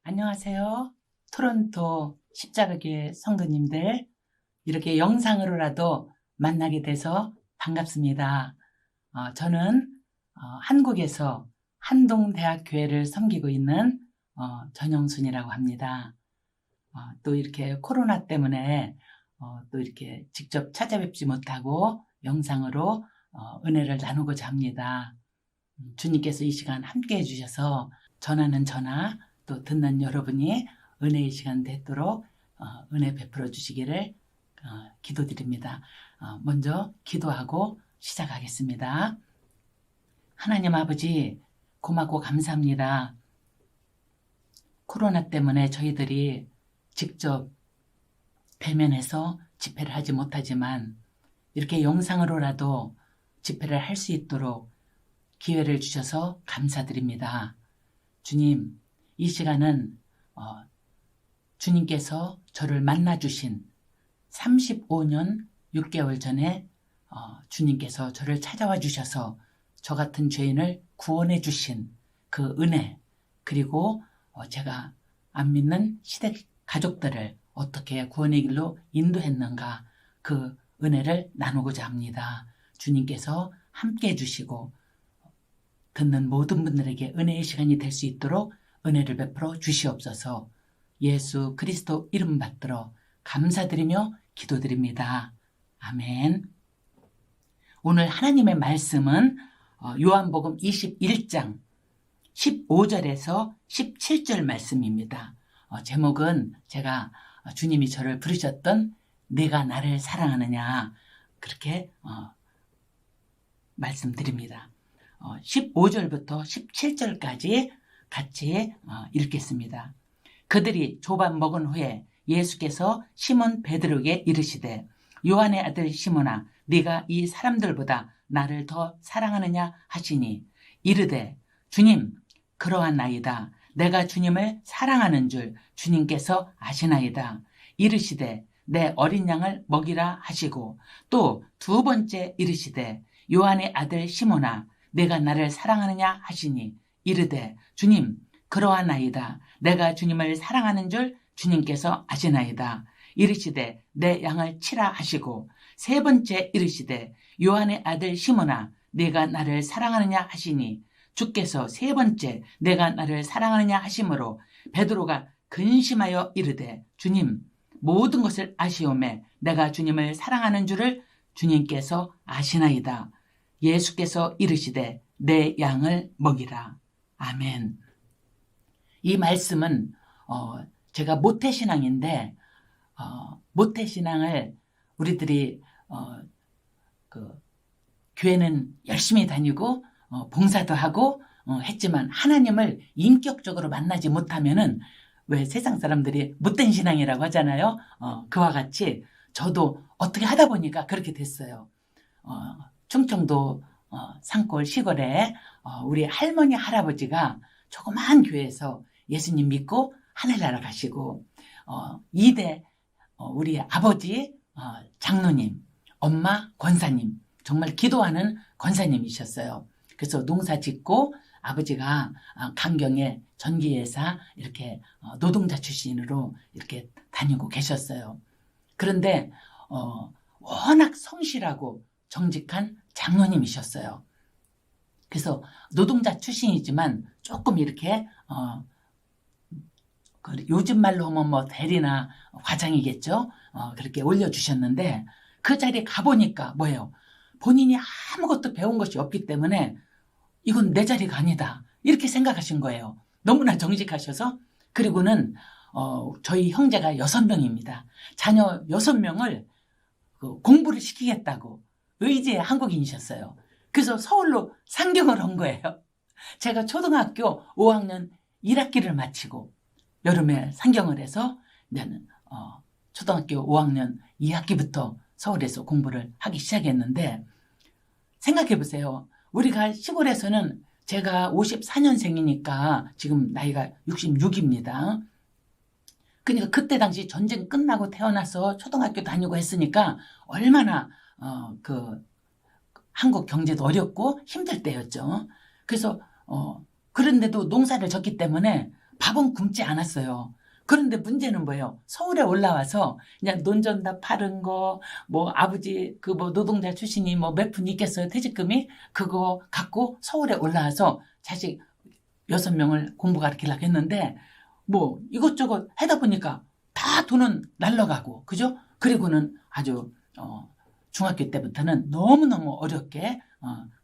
안녕하세요. 토론토 십자가교회 성도님들, 이렇게 영상으로라도 만나게 돼서 반갑습니다. 저는 한국에서 한동대학교회를 섬기고 있는 전영순이라고 합니다. 또 이렇게 코로나 때문에 또 이렇게 직접 찾아뵙지 못하고 영상으로 은혜를 나누고자 합니다. 주님께서 이 시간 함께 해주셔서 전하는 저나 또 듣는 여러분이 은혜의 시간 되도록 은혜 베풀어 주시기를 기도드립니다. 먼저 기도하고 시작하겠습니다. 하나님 아버지, 고맙고 감사합니다. 코로나 때문에 저희들이 직접 대면해서 집회를 하지 못하지만 이렇게 영상으로라도 집회를 할 수 있도록 기회를 주셔서 감사드립니다. 주님, 이 시간은 주님께서 저를 만나주신 35년 6개월 전에 주님께서 저를 찾아와 주셔서 저 같은 죄인을 구원해 주신 그 은혜, 그리고 제가 안 믿는 시댁 가족들을 어떻게 구원의 길로 인도했는가, 그 은혜를 나누고자 합니다. 주님께서 함께 해주시고 듣는 모든 분들에게 은혜의 시간이 될 수 있도록 은혜를 베풀어 주시옵소서. 예수 그리스도 이름 받들어 감사드리며 기도드립니다. 아멘. 오늘 하나님의 말씀은 요한복음 21장 15절에서 17절 말씀입니다. 제목은 제가 주님이 저를 부르셨던 내가 나를 사랑하느냐, 그렇게 말씀드립니다. 15절부터 17절까지 같이 읽겠습니다. 그들이 조밥 먹은 후에 예수께서 시몬 베드로에게 이르시되 요한의 아들 시몬아, 네가 이 사람들보다 나를 더 사랑하느냐 하시니 이르되 주님, 그러하나이다. 내가 주님을 사랑하는 줄 주님께서 아시나이다. 이르시되 내 어린 양을 먹이라 하시고 또 두 번째 이르시되 요한의 아들 시몬아, 내가 나를 사랑하느냐 하시니 이르되 주님, 그러하나이다. 내가 주님을 사랑하는 줄 주님께서 아시나이다. 이르시되 내 양을 치라 하시고 세 번째 이르시되 요한의 아들 시몬아, 내가 나를 사랑하느냐 하시니 주께서 세 번째 내가 나를 사랑하느냐 하심으로 베드로가 근심하여 이르되 주님, 모든 것을 아시오매 내가 주님을 사랑하는 줄을 주님께서 아시나이다. 예수께서 이르시되 내 양을 먹이라. 아멘. 이 말씀은 제가 모태신앙인데 모태신앙을 우리들이 교회는 열심히 다니고 봉사도 하고 했지만 하나님을 인격적으로 만나지 못하면은 왜 세상 사람들이 못된 신앙이라고 하잖아요. 그와 같이 저도 어떻게 하다 보니까 그렇게 됐어요. 충청도 산골 시골에 우리 할머니 할아버지가 조그마한 교회에서 예수님 믿고 하늘나라 가시고 2대 우리 아버지 장로님, 엄마 권사님, 정말 기도하는 권사님이셨어요. 그래서 농사 짓고 아버지가 강경의 전기회사 이렇게 노동자 출신으로 이렇게 다니고 계셨어요. 그런데 워낙 성실하고 정직한 장로님이셨어요. 그래서 노동자 출신이지만 조금 이렇게 요즘 말로 하면 뭐 대리나 과장이겠죠. 그렇게 올려주셨는데 그 자리에 가보니까 뭐예요? 본인이 아무것도 배운 것이 없기 때문에 이건 내 자리가 아니다, 이렇게 생각하신 거예요. 너무나 정직하셔서. 그리고는 저희 형제가 6명입니다. 자녀 6명을 공부를 시키겠다고 의지의 한국인이셨어요. 그래서 서울로 상경을 한 거예요. 제가 초등학교 5학년 1학기를 마치고 여름에 상경을 해서 나는 초등학교 5학년 2학기부터 서울에서 공부를 하기 시작했는데, 생각해 보세요. 우리가 시골에서는 제가 54년생이니까 지금 나이가 66입니다. 그러니까 그때 당시 전쟁 끝나고 태어나서 초등학교 다니고 했으니까 얼마나 한국 경제도 어렵고 힘들 때였죠. 그래서 그런데도 농사를 졌기 때문에 밥은 굶지 않았어요. 그런데 문제는 뭐예요? 서울에 올라와서 그냥 논전다 파는 거, 뭐 아버지 그 뭐 노동자 출신이 뭐 몇 푼 있겠어요? 퇴직금이? 그거 갖고 서울에 올라와서 자식 6명을 공부 가르치려고 했는데 뭐 이것저것 하다 보니까 다 돈은 날라가고, 그죠? 그리고는 아주 중학교 때부터는 너무너무 어렵게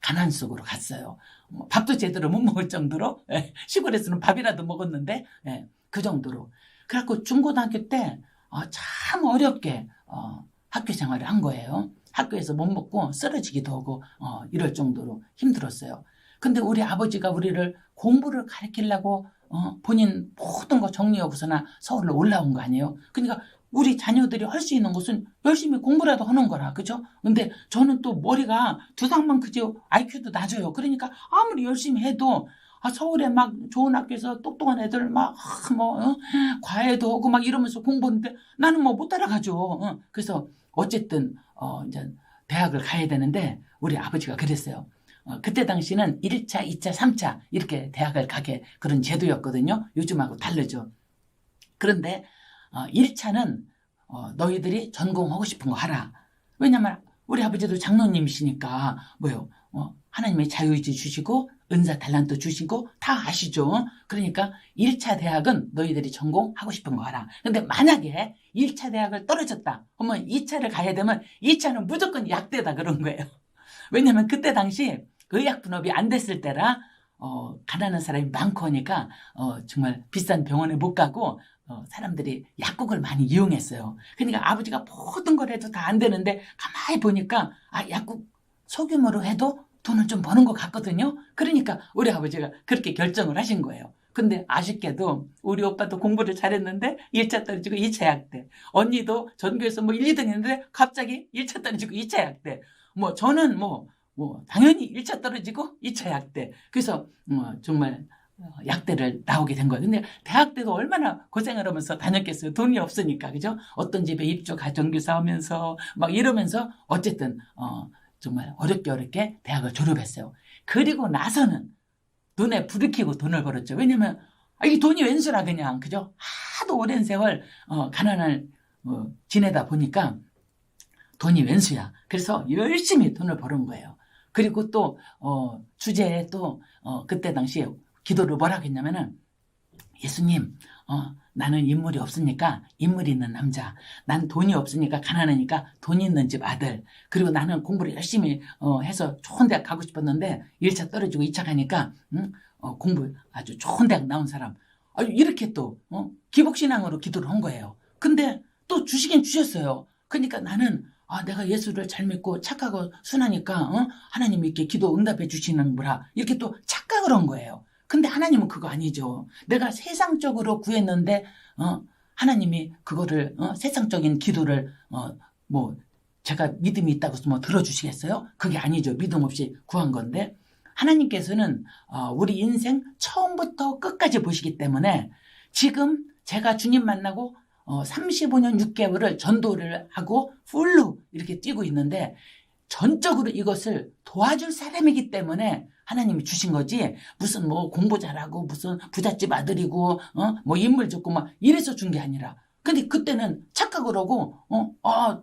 가난 속으로 갔어요. 밥도 제대로 못 먹을 정도로, 시골에서는 밥이라도 먹었는데, 그 정도로. 그래갖고 중고등학교 때 참 어렵게 학교 생활을 한 거예요. 학교에서 못 먹고 쓰러지기도 하고 이럴 정도로 힘들었어요. 근데 우리 아버지가 우리를 공부를 가르치려고 본인 모든 거 정리하고서나 서울로 올라온 거 아니에요. 그러니까 우리 자녀들이 할 수 있는 것은 열심히 공부라도 하는 거라, 그죠? 근데 저는 또 머리가 두상만 크죠. IQ도 낮아요. 그러니까 아무리 열심히 해도 서울에 막 좋은 학교에서 똑똑한 애들 막 과외도 하고 막 이러면서 공부하는데 나는 뭐 못 따라가죠. 그래서 어쨌든 이제 대학을 가야 되는데 우리 아버지가 그랬어요. 그때 당시는 1차, 2차, 3차 이렇게 대학을 가게 그런 제도였거든요. 요즘하고 다르죠. 그런데 1차는 너희들이 전공하고 싶은 거 하라. 왜냐면 우리 아버지도 장로님이시니까 뭐요? 하나님의 자유의지 주시고 은사 달란트 주시고 다 아시죠? 그러니까 1차 대학은 너희들이 전공하고 싶은 거 하라. 근데 만약에 1차 대학을 떨어졌다 그러면 2차를 가야 되면 2차는 무조건 약대다 그런 거예요. 왜냐면 그때 당시 의학 분업이 안 됐을 때라 가난한 사람이 많고 하니까 정말 비싼 병원에 못 가고 사람들이 약국을 많이 이용했어요. 그러니까 아버지가 모든 걸 해도 다 안 되는데 가만히 보니까 약국 소규모로 해도 돈을 좀 버는 것 같거든요. 그러니까 우리 아버지가 그렇게 결정을 하신 거예요. 근데 아쉽게도 우리 오빠도 공부를 잘했는데 1차 떨어지고 2차 약대. 언니도 전교에서 뭐 1, 2등 했는데 갑자기 1차 떨어지고 2차 약대. 뭐 저는 뭐 당연히 1차 떨어지고 2차 약대. 그래서 정말 약대를 나오게 된 거예요. 근데 대학 때도 얼마나 고생을 하면서 다녔겠어요. 돈이 없으니까, 그죠? 어떤 집에 입주 가정교사 하면서 막 이러면서 어쨌든 정말 어렵게 대학을 졸업했어요. 그리고 나서는 눈에 불을 켜고 돈을 벌었죠. 왜냐면 이 돈이 웬수라 그냥, 그죠? 하도 오랜 세월 가난을 지내다 보니까 돈이 웬수야. 그래서 열심히 돈을 버는 거예요. 그리고 또 주제에 또 그때 당시에 기도를 뭐라고 했냐면은 예수님, 나는 인물이 없으니까 인물 있는 남자, 난 돈이 없으니까 가난하니까 돈 있는 집 아들, 그리고 나는 공부를 열심히 해서 좋은 대학 가고 싶었는데 1차 떨어지고 2차 가니까 공부 아주 좋은 대학 나온 사람, 이렇게 또 기복신앙으로 기도를 한 거예요. 근데 또 주시긴 주셨어요. 그러니까 나는 내가 예수를 잘 믿고 착하고 순하니까 하나님이 이렇게 기도 응답해 주시는 거라 이렇게 또 착각을 한 거예요. 근데 하나님은 그거 아니죠. 내가 세상적으로 구했는데 하나님이 그거를 세상적인 기도를 뭐 제가 믿음이 있다고 해서 뭐 들어주시겠어요? 그게 아니죠. 믿음 없이 구한 건데 하나님께서는 우리 인생 처음부터 끝까지 보시기 때문에 지금 제가 주님 만나고 35년 6개월을 전도를 하고 풀로 이렇게 뛰고 있는데 전적으로 이것을 도와줄 사람이기 때문에 하나님이 주신 거지 무슨 뭐 공부 잘하고 무슨 부잣집 아들이고 뭐 인물 좋고 막 이래서 준 게 아니라 근데 그때는 착각을 하고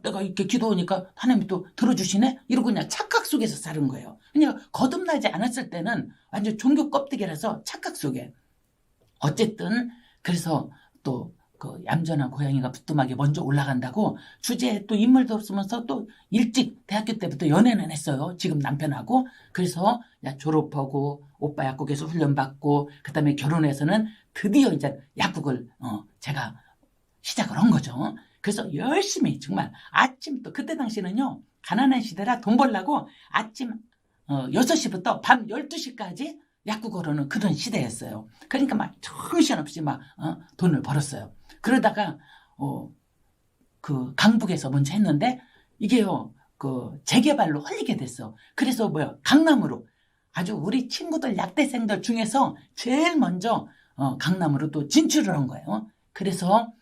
내가 이렇게 기도하니까 하나님이 또 들어주시네 이러고 그냥 착각 속에서 사는 거예요. 그러니까 거듭나지 않았을 때는 완전 종교 껍데기라서 착각 속에 어쨌든 그래서 또 그 얌전한 고양이가 부뚜막에 먼저 올라간다고 주제에 또 인물도 없으면서 또 일찍 대학교 때부터 연애는 했어요. 지금 남편하고. 그래서 졸업하고 오빠 약국에서 훈련받고 그다음에 결혼해서는 드디어 이제 약국을 제가 시작을 한 거죠. 그래서 열심히 정말 아침 또 그때 당시는요. 가난한 시대라 돈 벌려고 아침 6시부터 밤 12시까지 약국을 하는 그런 시대였어요. 그러니까 막 정신없이 막 돈을 벌었어요. 그러다가 그 강북에서 먼저 했는데 이게요 그 재개발로 헐리게 됐어. 그래서 강남으로 아주 우리 친구들 약대생들 중에서 제일 먼저 강남으로 또 진출을 한 거예요. 그래서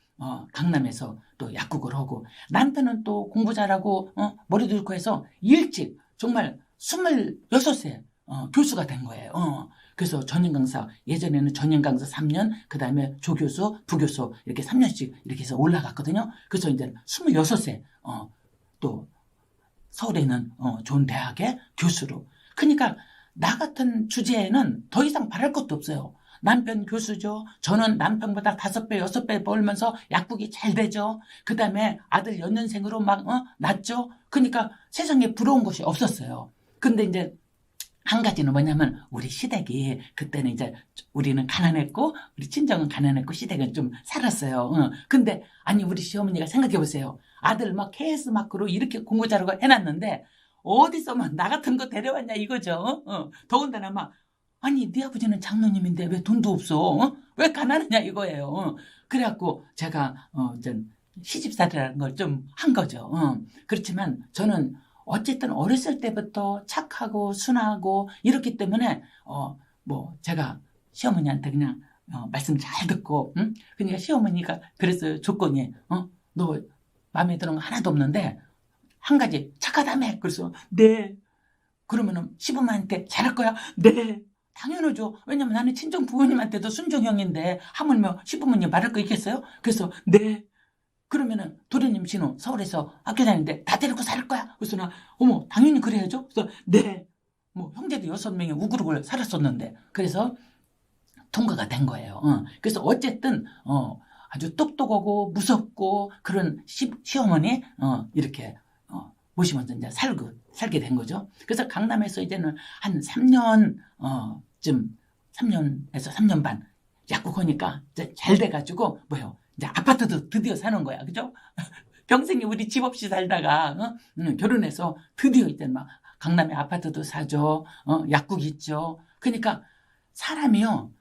강남에서 또 약국을 하고 남편은 또 공부 잘하고 머리도 좋고 해서 일찍 정말 26세 교수가 된 거예요. 그래서 전임 강사, 예전에는 전임 강사 3년, 그 다음에 조교수, 부교수 이렇게 3년씩 이렇게 해서 올라갔거든요. 그래서 이제 26세, 또 서울에 있는 좋은 대학의 교수로. 그러니까 나 같은 주제에는 더 이상 바랄 것도 없어요. 남편 교수죠. 저는 남편보다 5배, 6배 벌면서 약국이 잘 되죠. 그 다음에 아들 연년생으로 막 낳죠. 그러니까 세상에 부러운 것이 없었어요. 근데 이제 한 가지는 뭐냐면 우리 시댁이 그때는 이제 우리는 가난했고 우리 친정은 가난했고 시댁은 좀 살았어요. 근데 아니 우리 시어머니가 생각해 보세요. 아들 막 KS 마크로 이렇게 공부 잘하고 해놨는데 어디서 막 나 같은 거 데려왔냐 이거죠. 더군다나 막 아니 네 아버지는 장로님인데 왜 돈도 없어? 왜 가난하냐 이거예요. 그래갖고 제가 이제 시집살이라는 걸 좀 한 거죠. 그렇지만 저는 어쨌든 어렸을 때부터 착하고 순하고 이렇기 때문에 뭐 제가 시어머니한테 그냥 말씀 잘 듣고 그러니까 시어머니가 그랬어요. 조건이 너 마음에 드는 거 하나도 없는데 한 가지 착하다며. 그래서 네. 그러면은 시부모한테 잘할 거야? 네. 당연하죠. 왜냐면 나는 친정 부모님한테도 순종형인데 하물며 시부모님 말할 거 있겠어요? 그래서 네. 그러면은 도련님 신우 서울에서 학교 다니는데 다 데리고 살 거야? 그래서 나 어머 당연히 그래야죠. 그래서 네. 뭐 형제도 6명이 우글우글 살았었는데 그래서 통과가 된 거예요. 그래서 어쨌든 아주 똑똑하고 무섭고 그런 시어머니 이렇게 모시면서 이제 살게 된 거죠. 그래서 강남에서 이제는 한 3년 쯤 3년에서 3년 반 약국하니까 이제 잘 돼가지고 뭐요? 이제 아파트도 드디어 사는 거야, 그죠? 평생에 우리 집 없이 살다가 결혼해서 드디어 이제 막 강남에 아파트도 사죠, 약국 있죠. 그러니까 사람이요,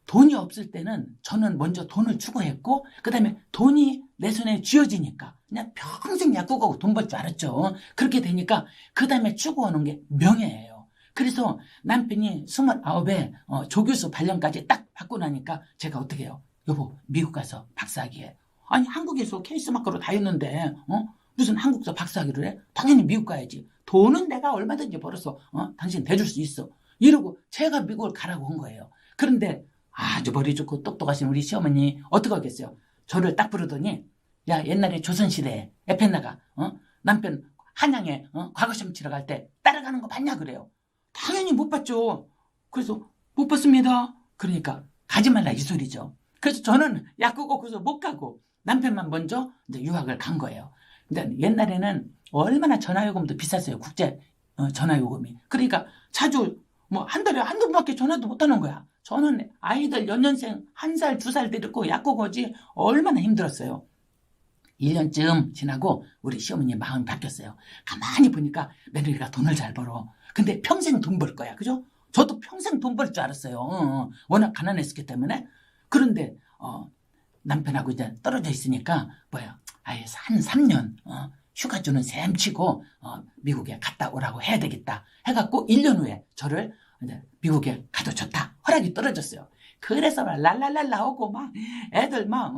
돈이 없을 때는 저는 먼저 돈을 추구했고, 그 다음에 돈이 내 손에 쥐어지니까 그냥 평생 약국하고 돈 벌 줄 알았죠. 그렇게 되니까 그 다음에 추구하는 게 명예예요. 그래서 남편이 29에 조교수 발령까지 딱 받고 나니까 제가 어떻게 해요? 여보 미국 가서 박사학위해. 아니 한국에서 케이스 마크로 다 했는데 무슨 한국에서 박사학위를 해? 당연히 미국 가야지. 돈은 내가 얼마든지 벌어서 당신 대줄 수 있어. 이러고 제가 미국을 가라고 한 거예요. 그런데 아주 머리 좋고 똑똑하신 우리 시어머니 어떻게 하겠어요? 저를 딱 부르더니 야 옛날에 조선시대에 에펜나가 남편 한양에 과거시험 치러 갈 때 따라가는 거 봤냐 그래요. 당연히 못 봤죠. 그래서 못 봤습니다. 그러니까 가지 말라 이 소리죠. 그래서 저는 약국 없어서 못 가고 남편만 먼저 이제 유학을 간 거예요. 근데 옛날에는 얼마나 전화요금도 비쌌어요. 국제 전화요금이. 그러니까 자주 뭐 한 달에 한두 번밖에 전화도 못 하는 거야. 저는 아이들 연년생 1살, 2살 데리고 약국 오지 얼마나 힘들었어요. 1년쯤 지나고 우리 시어머니 마음이 바뀌었어요. 가만히 보니까 며느리가 돈을 잘 벌어. 근데 평생 돈 벌 거야. 그죠? 저도 평생 돈 벌 줄 알았어요. 워낙 가난했기 때문에. 그런데 남편하고 이제 떨어져 있으니까 아예 한 3년 휴가 주는 셈 치고 미국에 갔다 오라고 해야 되겠다 해갖고 1년 후에 저를 이제 미국에 가도 좋다 허락이 떨어졌어요. 그래서 랄랄랄라 오고 막 애들 막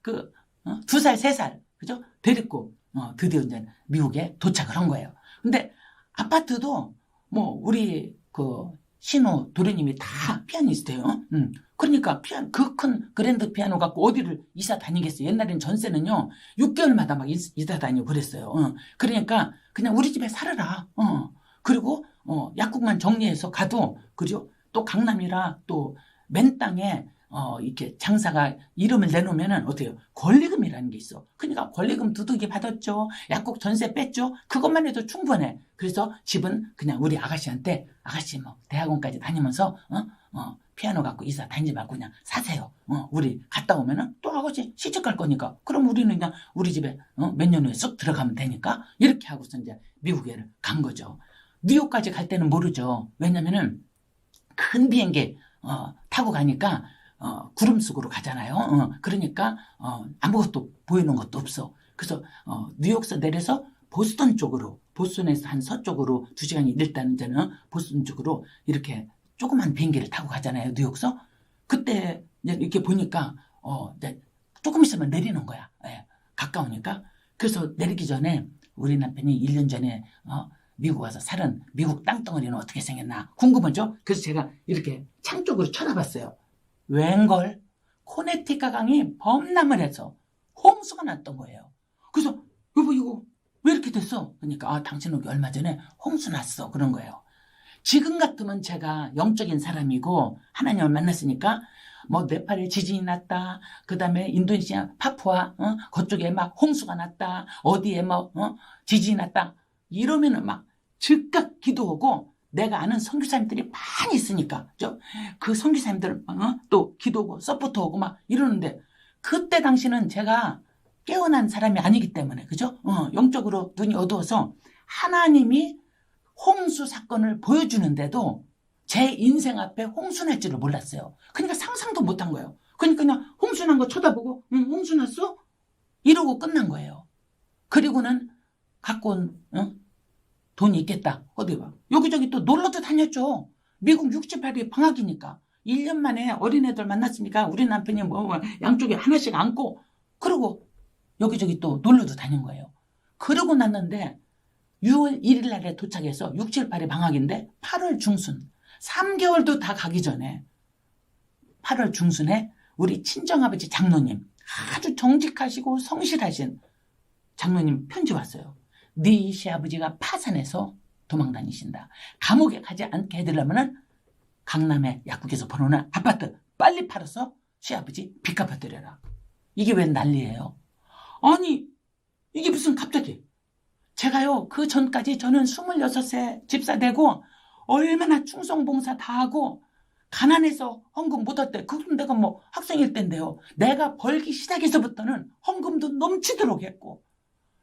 2살 3살 그죠? 데리고 드디어 이제 미국에 도착을 한 거예요. 근데 아파트도 뭐 우리 신우 도련님이 다 피아니스트예요. 그러니까 그 큰 그랜드 피아노 갖고 어디를 이사 다니겠어요. 옛날엔 전세는요 6개월마다 막 이사 다니고 그랬어요. 그러니까 그냥 우리 집에 살아라. 그리고 약국만 정리해서 가도 그죠? 또 강남이라 또 맨 땅에 이렇게 장사가 이름을 내놓으면은 어때요? 권리금이라는 게 있어. 그러니까 권리금 두둑이 받았죠. 약국 전세 뺐죠. 그것만 해도 충분해. 그래서 집은 그냥 우리 아가씨한테 아가씨 뭐 대학원까지 다니면서 피아노 갖고 이사 다니지 말고 그냥 사세요. 우리 갔다 오면은 또 아가씨 시집 갈 거니까 그럼 우리는 그냥 우리 집에 몇 년 후에 쑥 들어가면 되니까 이렇게 하고서 이제 미국에 간 거죠. 뉴욕까지 갈 때는 모르죠. 왜냐면은 큰 비행기 타고 가니까 구름 속으로 가잖아요. 그러니까 아무것도 보이는 것도 없어. 그래서 뉴욕에서 내려서 보스턴 쪽으로, 보스턴에서 한 서쪽으로 2시간이 일단은 저는 보스턴 쪽으로 이렇게 조그만 비행기를 타고 가잖아요. 뉴욕에서. 그때 이렇게 보니까 이제 조금 있으면 내리는 거야. 예, 가까우니까. 그래서 내리기 전에 우리 남편이 1년 전에 미국 와서 살은 미국 땅덩어리는 어떻게 생겼나 궁금하죠? 그래서 제가 이렇게 창 쪽으로 쳐다봤어요. 웬걸 코네티카 강이 범람을 해서 홍수가 났던 거예요. 그래서 여보 이거 왜 이렇게 됐어? 그러니까 당신 여기 얼마 전에 홍수 났어 그런 거예요. 지금 같으면 제가 영적인 사람이고 하나님을 만났으니까 뭐 네팔에 지진이 났다. 그 다음에 인도네시아 파푸아 그쪽에 막 홍수가 났다. 어디에 뭐 지진이 났다. 이러면은 막 즉각 기도하고 내가 아는 선교사님들이 많이 있으니까 그 선교사님들 또 기도하고 서포트하고 막 이러는데 그때 당시는 제가 깨어난 사람이 아니기 때문에 그죠? 영적으로 눈이 어두워서 하나님이 홍수 사건을 보여주는데도 제 인생 앞에 홍수 날 줄을 몰랐어요. 그러니까 상상도 못한 거예요. 그러니까 그냥 홍수 난 거 쳐다보고 홍수 났어? 이러고 끝난 거예요. 그리고는 갖고 온 돈이 있겠다. 어디 봐. 여기저기 또 놀러도 다녔죠. 미국 68일 방학이니까 1년 만에 어린애들 만났으니까 우리 남편이 뭐 양쪽에 하나씩 안고 그러고 여기저기 또 놀러도 다닌 거예요. 그러고 났는데 6월 1일 날에 도착해서 6, 7, 8일 방학인데 8월 중순 3개월도 다 가기 전에 8월 중순에 우리 친정아버지 장로님 아주 정직하시고 성실하신 장로님 편지 왔어요. 네 시아버지가 파산해서 도망 다니신다. 감옥에 가지 않게 해드리려면 강남에 약국에서 벌어놓은 아파트 빨리 팔아서 시아버지 빚 갚아드려라. 이게 웬 난리예요. 아니 이게 무슨 갑자기 제가요 그 전까지 저는 26세 집사 되고 얼마나 충성봉사 다 하고 가난해서 헌금 못 할 때 그럼 내가 뭐 학생일 때인데요. 내가 벌기 시작해서부터는 헌금도 넘치도록 했고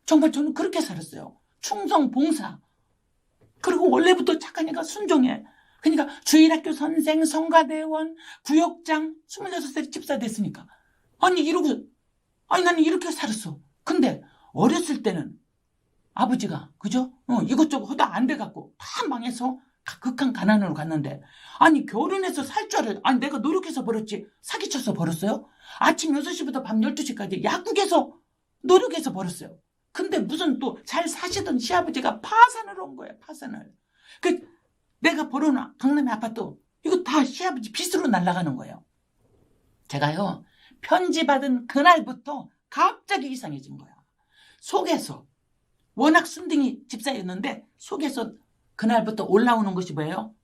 정말 저는 그렇게 살았어요. 충성봉사. 그리고 원래부터 착하니까 순종해. 그러니까 주일학교 선생, 성가대원, 구역장 26세 집사 됐으니까 아니 나는 이렇게 살았어. 근데 어렸을 때는 아버지가 그죠? 이것저것 하다 안 돼갖고 다 망해서 극한 가난으로 갔는데 아니 결혼해서 살 줄 알아요. 아니 내가 노력해서 벌었지 사기쳐서 벌었어요? 아침 6시부터 밤 12시까지 약국에서 노력해서 벌었어요. 근데 무슨 또 잘 사시던 시아버지가 파산을 한 거예요. 파산을. 내가 벌어놓은 강남의 아파트 이거 다 시아버지 빚으로 날아가는 거예요. 제가요 편지 받은 그날부터 갑자기 이상해진 거야. 속에서 워낙 순둥이 집사였는데 속에서 그날부터 올라오는 것이 뭐예요?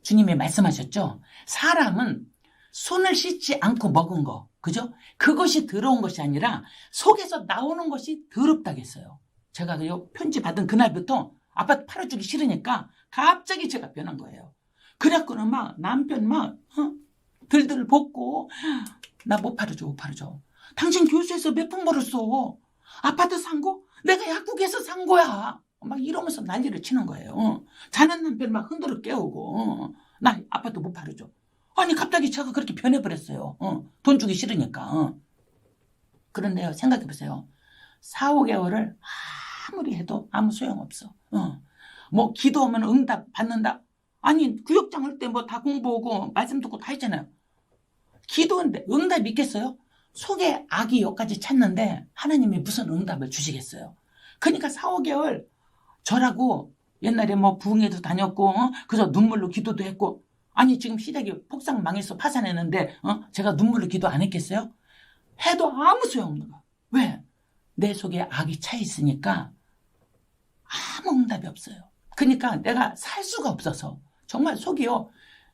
주님이 말씀하셨죠? 사람은 손을 씻지 않고 먹은 거, 그죠? 그것이 더러운 것이 아니라 속에서 나오는 것이 더럽다겠어요. 제가 그 편지 받은 그날부터 아파트 팔아주기 싫으니까 갑자기 제가 변한 거예요. 그래갖고는 막 남편 들들 볶고 나 못 팔아줘. 당신 교수에서 몇 푼 벌었어? 아파트 산 거? 내가 약국에서 산 거야. 막 이러면서 난리를 치는 거예요. 자는 남편 막 흔들어 깨우고 나 아파트 못 팔아줘. 아니 갑자기 제가 그렇게 변해버렸어요. 돈 주기 싫으니까. 그런데요 생각해보세요. 4, 5개월을 아무리 해도 아무 소용없어. 뭐 기도하면 응답 받는다. 아니 구역장 할 때 뭐 다 공부하고 말씀 듣고 다 했잖아요. 기도인데 응답 있겠어요? 속에 악이 여기까지 찼는데 하나님이 무슨 응답을 주시겠어요? 그러니까 4, 5개월 저라고 옛날에 뭐 부흥회도 다녔고 그래서 눈물로 기도도 했고 아니 지금 시댁이 폭삭 망해서 파산했는데 제가 눈물로 기도 안 했겠어요? 해도 아무 소용없는 거야. 왜? 내 속에 악이 차 있으니까 아무 응답이 없어요. 그러니까 내가 살 수가 없어서 정말 속이요.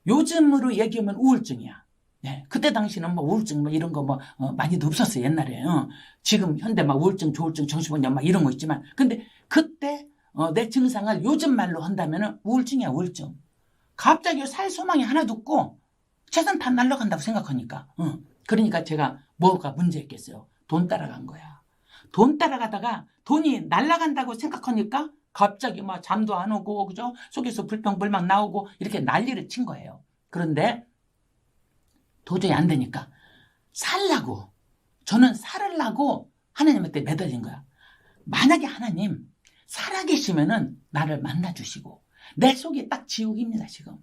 요즘으로 얘기하면 우울증이야. 네, 그때 당시는 뭐 우울증 뭐 이런 거 뭐 많이도 없었어요. 옛날에. 지금 현대 막 우울증, 조울증, 정신분열 막 이런 거 있지만 근데 그때 내 증상을 요즘 말로 한다면 우울증이야. 우울증. 갑자기 살 소망이 하나도 없고 재산 다 날라간다고 생각하니까 그러니까 제가 뭐가 문제였겠어요. 돈 따라간 거야. 돈 따라가다가 돈이 날라간다고 생각하니까 갑자기 막 잠도 안 오고 그죠? 속에서 불평불만 나오고 이렇게 난리를 친 거예요. 그런데 도저히 안 되니까 살라고 저는 살으려고 하나님한테 매달린 거야. 만약에 하나님 살아계시면은 나를 만나주시고 내 속이 딱 지옥입니다. 지금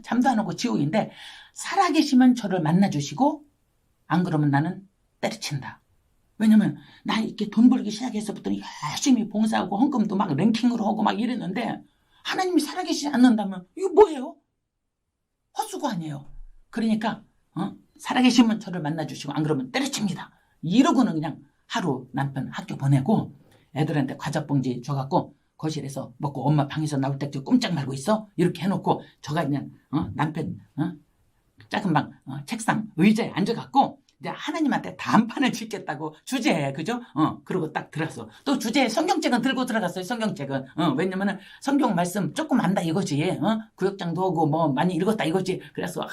잠도 안 오고 지옥인데 살아계시면 저를 만나주시고 안 그러면 나는 때려친다. 왜냐면 나 이렇게 돈 벌기 시작해서부터 열심히 봉사하고 헌금도 막 랭킹으로 하고 막 이랬는데 하나님이 살아계시지 않는다면 이거 뭐예요? 헛수고 아니에요. 그러니까 살아계시면 저를 만나주시고 안 그러면 때려칩니다. 이러고는 그냥 하루 남편 학교 보내고 애들한테 과자 봉지 줘갖고 거실에서 먹고 엄마 방에서 나올 때까지 꼼짝 말고 있어. 이렇게 해놓고 저가 그냥 남편 작은 방 책상 의자에 앉아갖고 이제 하나님한테 단판을 짓겠다고 주제에 그죠? 그러고 딱 들어갔어. 또 주제에 성경책은 들고 들어갔어요. 성경책은 왜냐면은 성경 말씀 조금 안다 이거지. 구역장도 오고 뭐 많이 읽었다 이거지. 그래서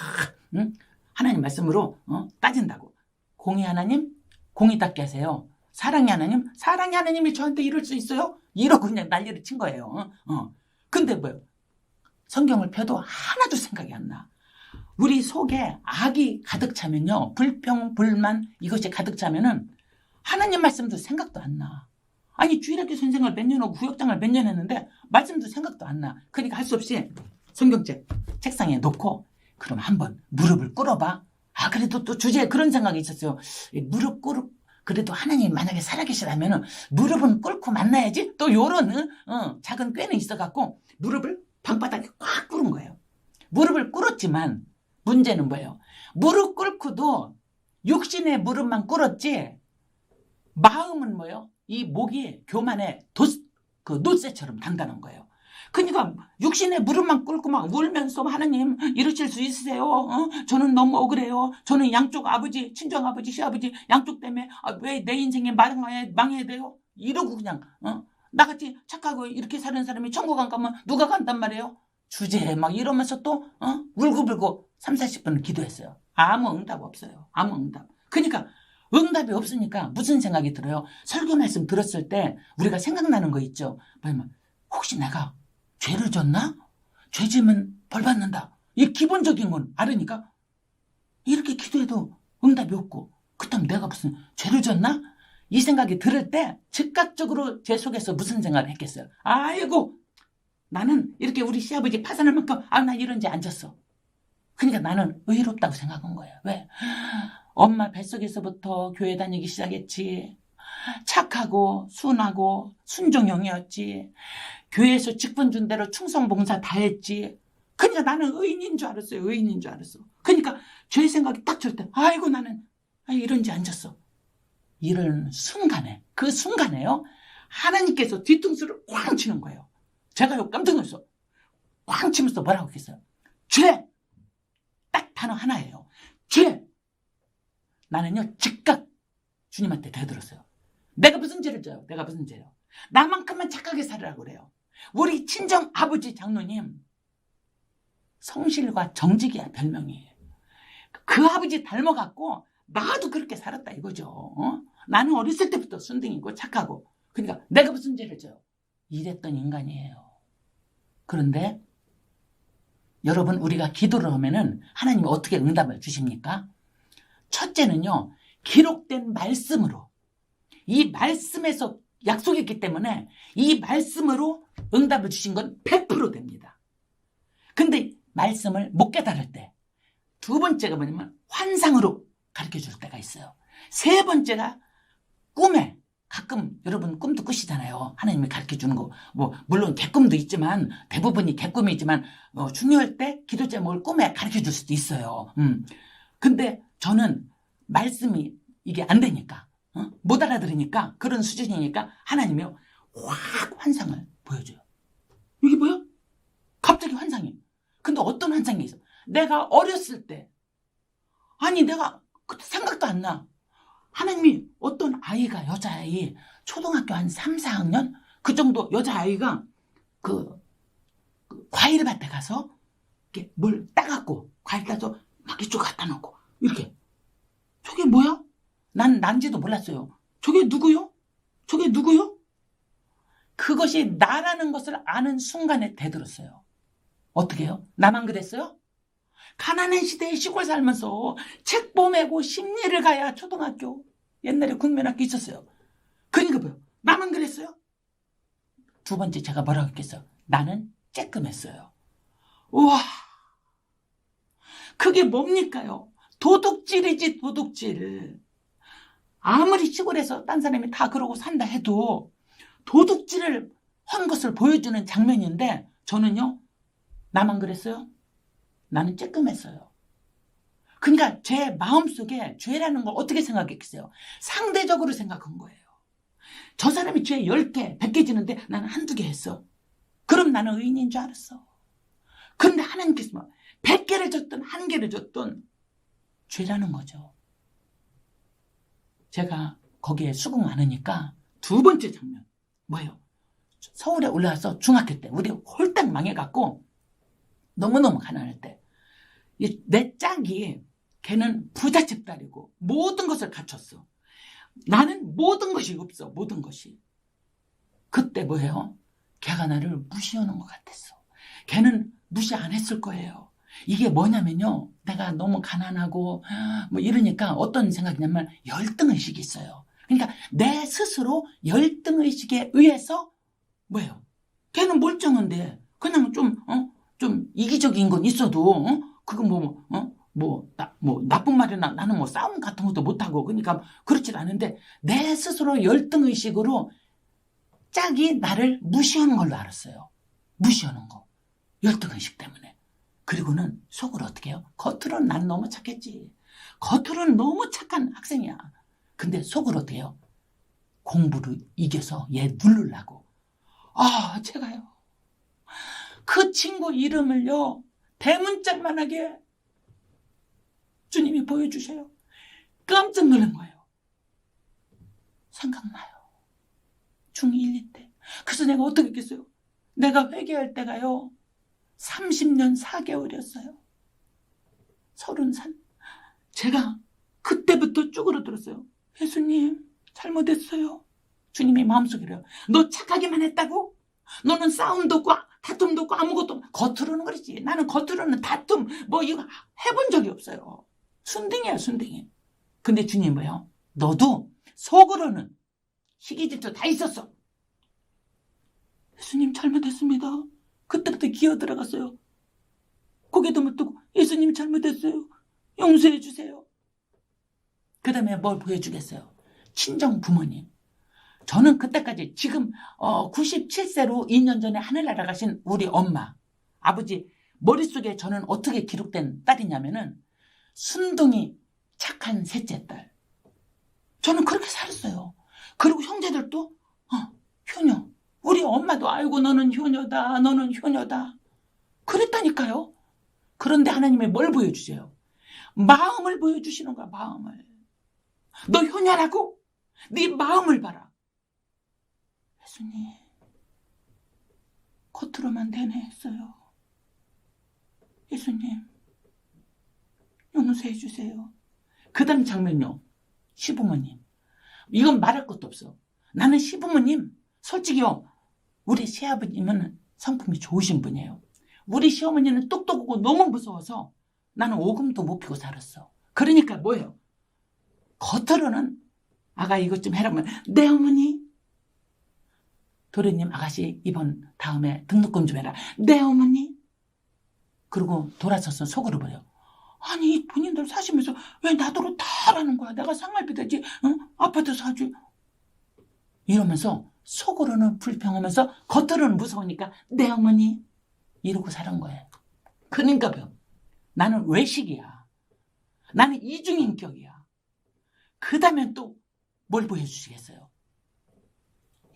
하나님 말씀으로 따진다고. 공의 하나님 공의답게 하세요. 사랑의 하나님 사랑의 하나님이 저한테 이럴 수 있어요? 이러고 그냥 난리를 친 거예요. 근데 뭐요? 성경을 펴도 하나도 생각이 안 나. 우리 속에 악이 가득 차면요, 불평, 불만 이것이 가득 차면은 하나님 말씀도 생각도 안 나. 아니 주일학교 선생을 몇 년 하고 구역장을 몇 년 했는데 말씀도 생각도 안 나. 그러니까 할 수 없이 성경책 책상에 놓고 그럼 한번 무릎을 꿇어봐. 그래도 또 주제에 그런 생각이 있었어요. 무릎 꿇어 그래도 하나님 만약에 살아계시라면 무릎은 꿇고 만나야지. 또 요런 작은 꾀는 있어갖고 무릎을 방바닥에 꽉 꿇은 거예요. 무릎을 꿇었지만 문제는 뭐예요? 무릎 꿇고도 육신의 무릎만 꿇었지 마음은 뭐예요? 이 목이 교만의 노쇠처럼 단단한 거예요. 그러니까 육신의 무릎만 꿇고 막 울면서 하나님 이러실 수 있으세요? 저는 너무 억울해요. 저는 양쪽 아버지, 친정아버지, 시아버지 양쪽 때문에 왜 내 인생에 망해야 돼요? 이러고 그냥 나같이 착하고 이렇게 사는 사람이 천국 안 가면 누가 간단 말이에요? 주제에 막 이러면서 또 울고불고 30-40분 기도했어요. 아무 응답 없어요. 아무 응답. 그러니까 응답이 없으니까 무슨 생각이 들어요? 설교 말씀 들었을 때 우리가 생각나는 거 있죠. 뭐냐면 혹시 내가 죄를 졌나? 죄 지면 벌 받는다. 이 기본적인 건 알으니까 이렇게 기도해도 응답이 없고 그렇다면 내가 무슨 죄를 졌나? 이 생각이 들을 때 즉각적으로 제 속에서 무슨 생각을 했겠어요? 아이고 나는 이렇게 우리 시아버지 파산할 만큼 나 이런 죄 안 졌어. 그러니까 나는 의롭다고 생각한 거예요. 왜? 엄마 뱃속에서부터 교회 다니기 시작했지. 착하고 순하고 순종형이었지. 교회에서 직분 준 대로 충성봉사 다 했지. 그러니까 나는 의인인 줄 알았어요. 의인인 줄 알았어. 그러니까 죄 생각이 딱 들 때 아이고 나는 이런 죄 안 졌어. 이런 순간에 그 순간에요. 하나님께서 뒤통수를 꽝 치는 거예요. 제가요 깜짝 놀랐어. 꽝 치면서 뭐라고 했겠어요? 죄! 딱 단어 하나예요. 죄! 나는요 즉각 주님한테 대들었어요. 내가 무슨 죄를 져요? 내가 무슨 죄요? 나만큼만 착하게 살으라고 그래요. 우리 친정 아버지 장로님 성실과 정직이야 별명이. 그 아버지 닮아갖고 나도 그렇게 살았다 이거죠. 나는 어렸을 때부터 순둥이고 착하고. 그러니까 내가 무슨 죄를 져요? 이랬던 인간이에요. 그런데 여러분 우리가 기도를 하면은 하나님이 어떻게 응답을 주십니까? 첫째는요 기록된 말씀으로 이 말씀에서 약속이 있기 때문에 이 말씀으로 응답을 주신 건 100% 됩니다. 근데 말씀을 못 깨달을 때 두 번째가 뭐냐면 환상으로 가르쳐 줄 때가 있어요. 세 번째가 꿈에 가끔 여러분 꿈도 꾸시잖아요. 하나님이 가르쳐 주는 거 뭐 물론 개꿈도 있지만 대부분이 개꿈이지만 중요할 때 기도 제목을 꿈에 가르쳐 줄 수도 있어요. 근데 저는 말씀이 이게 안 되니까 못 알아들으니까 그런 수준이니까 하나님이 확 환상을 보여줘요. 이게 뭐야? 갑자기 환상이. 근데 어떤 환상이 있어? 내가 어렸을 때 내가 그때 생각도 안 나. 하나님이 어떤 아이가 여자아이 초등학교 한 3, 4학년 그 정도 여자아이가 그 과일밭에 가서 이렇게 뭘 따갖고 과일 따서 막 이쪽 갖다 놓고 이렇게 저게 뭐야? 난지도 몰랐어요. 저게 누구요? 저게 누구요? 그것이 나라는 것을 아는 순간에 대들었어요. 어떻게 해요? 나만 그랬어요? 가난한 시대에 시골 살면서 책 보매고 심리를 가야 초등학교 옛날에 국민학교 있었어요. 그러니까 뭐요? 나만 그랬어요? 두 번째 제가 뭐라고 했겠어요? 나는 쬐끔했어요. 우와 그게 뭡니까요? 도둑질이지 도둑질. 아무리 시골에서 딴 사람이 다 그러고 산다 해도 도둑질을 한 것을 보여주는 장면인데 저는요, 나만 그랬어요? 나는 쬐끔했어요. 그러니까 제 마음속에 죄라는 걸 어떻게 생각했겠어요? 상대적으로 생각한 거예요. 저 사람이 죄 10개, 100개 지는데 나는 한두 개 했어. 그럼 나는 의인인 줄 알았어. 그런데 하나님께서 100개를 줬든 1개를 줬든 죄라는 거죠. 제가 거기에 수긍 안 하니까 두 번째 장면 뭐예요? 서울에 올라와서 중학교 때 우리 홀딱 망해갖고 너무너무 가난할 때 내 짝이 걔는 부잣집 딸이고 모든 것을 갖췄어. 나는 모든 것이 없어. 모든 것이. 그때 뭐예요? 걔가 나를 무시하는 것 같았어. 걔는 무시 안 했을 거예요. 이게 뭐냐면요, 내가 너무 가난하고 뭐 이러니까 어떤 생각이냐면 열등의식이 있어요. 그러니까 내 스스로 열등의식에 의해서 뭐예요? 걔는 멀쩡한데 그냥 좀 이기적인 건 있어도 그거 나쁜 말이나 나는 뭐 싸움 같은 것도 못하고 그러니까 그렇진 않은데 내 스스로 열등의식으로 짝이 나를 무시하는 걸로 알았어요. 무시하는 거. 열등의식 때문에. 그리고는 속으로 어떻게 해요? 겉으로는 난 너무 착했지. 겉으로는 너무 착한 학생이야. 근데 속으로 어떻게 해요? 공부를 이겨서 얘 누르려고. 제가요. 그 친구 이름을요. 대문짝만하게 주님이 보여주셔요. 깜짝 놀란 거예요. 생각나요. 중1, 2 때. 그래서 내가 어떻게 했겠어요? 내가 회개할 때가요. 30년 4개월이었어요. 30살. 제가 그때부터 쭈그러들었어요. 예수님, 잘못했어요. 주님이 마음속이래요. 너 착하기만 했다고? 너는 싸움도 없고 다툼도 없고 아무것도 없고. 겉으로는 그렇지. 나는 겉으로는 다툼 뭐 이거 해본 적이 없어요. 순둥이야, 순둥이. 근데 주님 뭐예요? 너도 속으로는 시기질투 다 있었어. 예수님 잘못했습니다. 그때부터 기어 들어갔어요. 고개도 못 들고 예수님 잘못했어요. 용서해 주세요. 그 다음에 뭘 보여주겠어요? 친정 부모님. 저는 그때까지 지금 97세로 2년 전에 하늘 날아가신 우리 엄마, 아버지 머릿속에 저는 어떻게 기록된 딸이냐면은 순둥이 착한 셋째 딸. 저는 그렇게 살았어요. 그리고 형제들도 효녀. 우리 엄마도 아이고 너는 효녀다. 너는 효녀다. 그랬다니까요. 그런데 하나님이 뭘 보여주세요? 마음을 보여주시는 거야. 마음을. 너 효녀라고? 네 마음을 봐라. 예수님 겉으로만 대뇌했어요. 예수님 용서해 주세요. 그 다음 장면요. 시부모님. 이건 말할 것도 없어. 나는 시부모님 솔직히요. 우리 시아버님은 성품이 좋으신 분이에요. 우리 시어머니는 똑똑하고 너무 무서워서 나는 오금도 못 피고 살았어. 그러니까 뭐예요? 겉으로는 아가 이것 좀 해라면 네 어머니. 도련님 아가씨 이번 다음에 등록금 좀 해라. 네 어머니. 그리고 돌아서서 속으로 버려. 아니 본인들 사시면서 왜 나더러 다 하라는 거야. 내가 상할비 되지. 아파트 사지. 이러면서 속으로는 불평하면서 겉으로는 무서우니까 네 어머니 이러고 사는 거예요. 그러니까 나는 외식이야. 나는 이중인격이야. 그 다음에 또 뭘 보여주시겠어요?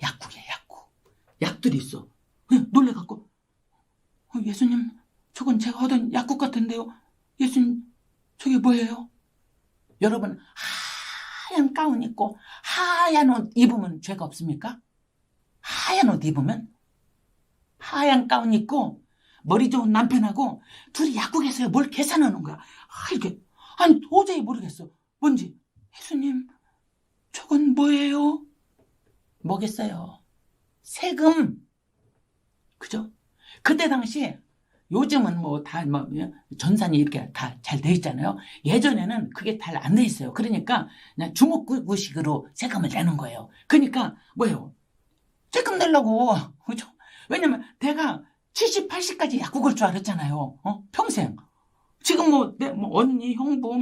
약국이야, 약국. 약들이 있어. 놀래갖고 예수님 저건 제가 하던 약국 같은데요. 예수님 저게 뭐예요? 여러분 하얀 가운 입고 하얀 옷 입으면 죄가 없습니까? 하얀 옷 입으면 하얀 가운 입고 머리 좋은 남편하고 둘이 약국에서 뭘 계산하는 거야. 이게 아니 도저히 모르겠어. 뭔지. 예수님 저건 뭐예요? 뭐겠어요? 세금. 그죠? 그때 당시에 요즘은 전산이 이렇게 다 잘 돼 있잖아요. 예전에는 그게 잘 안 돼 있어요. 그러니까 그냥 주먹구식으로 세금을 내는 거예요. 그러니까 뭐예요? 세금 내려고. 그죠? 왜냐면 내가 70, 80까지 약국 갈 줄 알았잖아요. 평생. 지금 내 언니, 형부,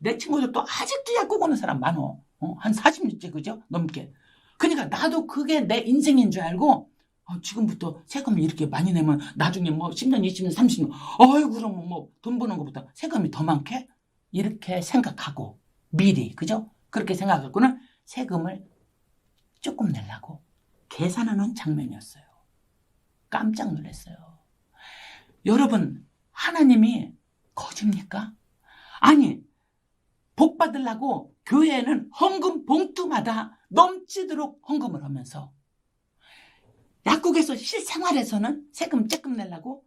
내 친구들도 아직도 약국 오는 사람 많어. 한 40년째, 그죠? 넘게. 그러니까 나도 그게 내 인생인 줄 알고, 지금부터 세금을 이렇게 많이 내면 나중에 뭐 10년, 20년, 30년, 어이, 그럼 뭐 돈 버는 것보다 세금이 더 많게? 이렇게 생각하고, 미리, 그죠? 그렇게 생각하고는 세금을 조금 내려고 계산하는 장면이었어요. 깜짝 놀랐어요. 여러분, 하나님이 거짓입니까? 아니, 복 받으려고 교회에는 헌금 봉투마다 넘치도록 헌금을 하면서 약국에서 실생활에서는 세금 쬐끔 내려고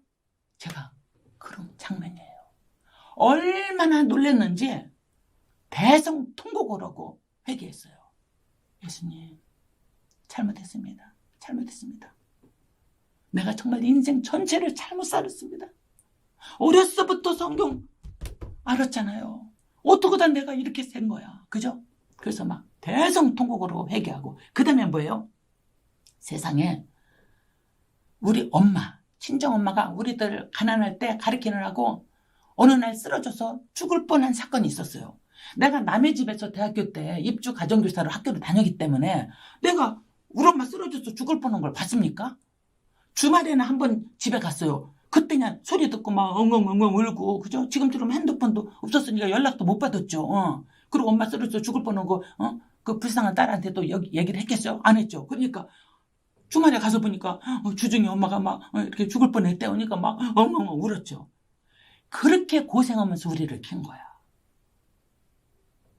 제가 그런 장면이에요. 얼마나 놀랐는지 대성통곡을 하고 회개했어요. 예수님, 잘못했습니다. 잘못했습니다. 내가 정말 인생 전체를 잘못 살았습니다. 어렸을 때부터 성경 알았잖아요. 어떻게다 내가 이렇게 된 거야. 그죠? 그래서 막 대성통곡으로 회개하고, 그 다음에 뭐예요? 세상에 우리 엄마, 친정엄마가 우리들 가난할 때 가르치느라고 어느 날 쓰러져서 죽을 뻔한 사건이 있었어요. 내가 남의 집에서 대학교 때 입주 가정교사로 학교를 다녔기 때문에 내가 우리 엄마 쓰러져서 죽을 뻔한 걸 봤습니까? 주말에는 한번 집에 갔어요. 그때 그냥 소리 듣고 막 엉엉엉엉 울고, 그죠? 지금처럼 핸드폰도 없었으니까 연락도 못 받았죠. 그리고 엄마 쓰러져서 죽을 뻔한 거, 그 불쌍한 딸한테 또 얘기를 했겠어요? 안 했죠. 그러니까 주말에 가서 보니까 주중에 엄마가 막 이렇게 죽을 뻔했대. 오니까 막 엉엉엉 울었죠. 그렇게 고생하면서 우리를 킨 거야.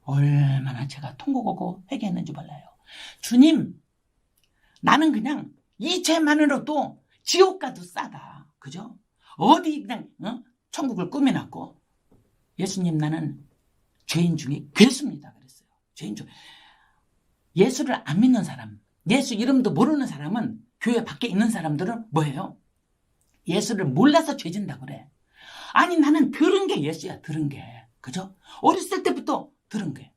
얼마나 제가 통곡하고 회개했는지 몰라요. 주님, 나는 그냥 이 죄만으로도 지옥 가도 싸다. 그죠? 어디 그냥 천국을 꾸며놨고, 예수님, 나는 죄인 중에 괴수입니다. 그랬어요. 죄인 중. 예수를 안 믿는 사람, 예수 이름도 모르는 사람은, 교회 밖에 있는 사람들은 뭐예요? 예수를 몰라서 죄진다 그래. 아니, 나는 들은 게 예수야. 들은 게. 그죠? 어렸을 때부터 들은 게.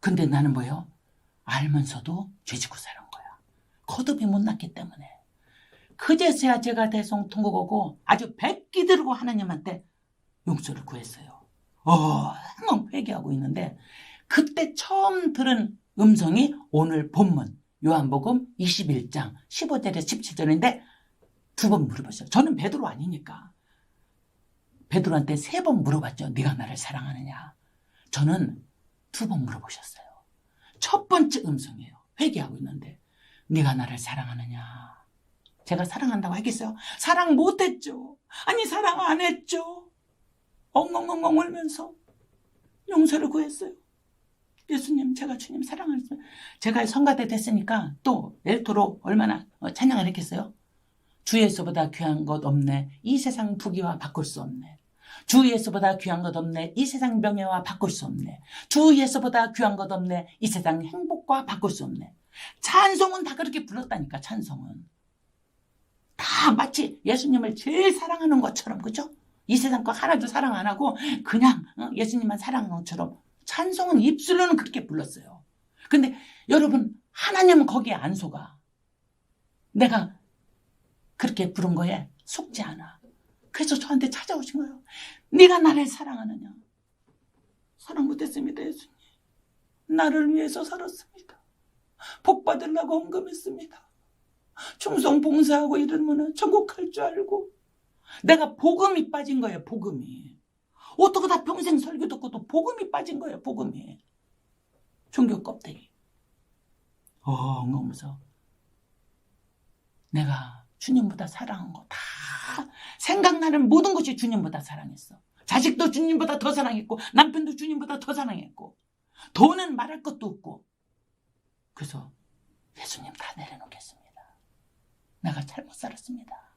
근데 나는 뭐예요? 알면서도 죄짓고 사는 거야. 거듭이 못 났기 때문에. 그제서야 제가 대성통곡하고 아주 백기 들고 하나님한테 용서를 구했어요. 엉엉 회개하고 있는데, 그때 처음 들은 음성이 오늘 본문 요한복음 21장 15절에서 17절인데 두 번 물어봤어요. 저는 베드로 아니니까 베드로한테 3번 물어봤죠. 네가 나를 사랑하느냐. 저는 2번 물어보셨어요. 첫 번째 음성이에요. 회개하고 있는데, 네가 나를 사랑하느냐. 제가 사랑한다고 하겠어요? 사랑 못했죠. 아니, 사랑 안 했죠. 엉엉엉엉 울면서 용서를 구했어요. 예수님, 제가 주님 사랑하는, 제가 성가대 됐으니까 또 엘토로 얼마나 찬양을 했겠어요? 주 예수보다 귀한 것 없네. 이 세상 부귀와 바꿀 수 없네. 주 예수보다 귀한 것 없네. 이 세상 명예와 바꿀 수 없네. 주 예수보다 귀한 것 없네. 이 세상 행복과 바꿀 수 없네. 찬송은 다 그렇게 불렀다니까. 찬송은 다 마치 예수님을 제일 사랑하는 것처럼, 그죠? 이 세상 거 하나도 사랑 안 하고 그냥 예수님만 사랑하는 것처럼 찬송은 입술로는 그렇게 불렀어요. 근데 여러분, 하나님은 거기에 안 속아. 내가 그렇게 부른 거에 속지 않아. 그래서 저한테 찾아오신 거예요. 네가 나를 사랑하느냐. 사랑 못했습니다. 예수님, 나를 위해서 살았습니다. 복 받으려고 헌금했습니다. 충성 봉사하고 이러면 천국 갈 줄 알고 내가 복음이 빠진 거예요. 복음이. 어떻게 다 평생 설교 듣고 또 복음이 빠진 거예요. 복음이. 종교 껍데기. 엉엉하면서 내가 주님보다 사랑한 거 다 생각나는 모든 것이 주님보다 사랑했어. 자식도 주님보다 더 사랑했고, 남편도 주님보다 더 사랑했고, 돈은 말할 것도 없고. 그래서 예수님 다 내려놓겠습니다. 내가 잘못 살았습니다.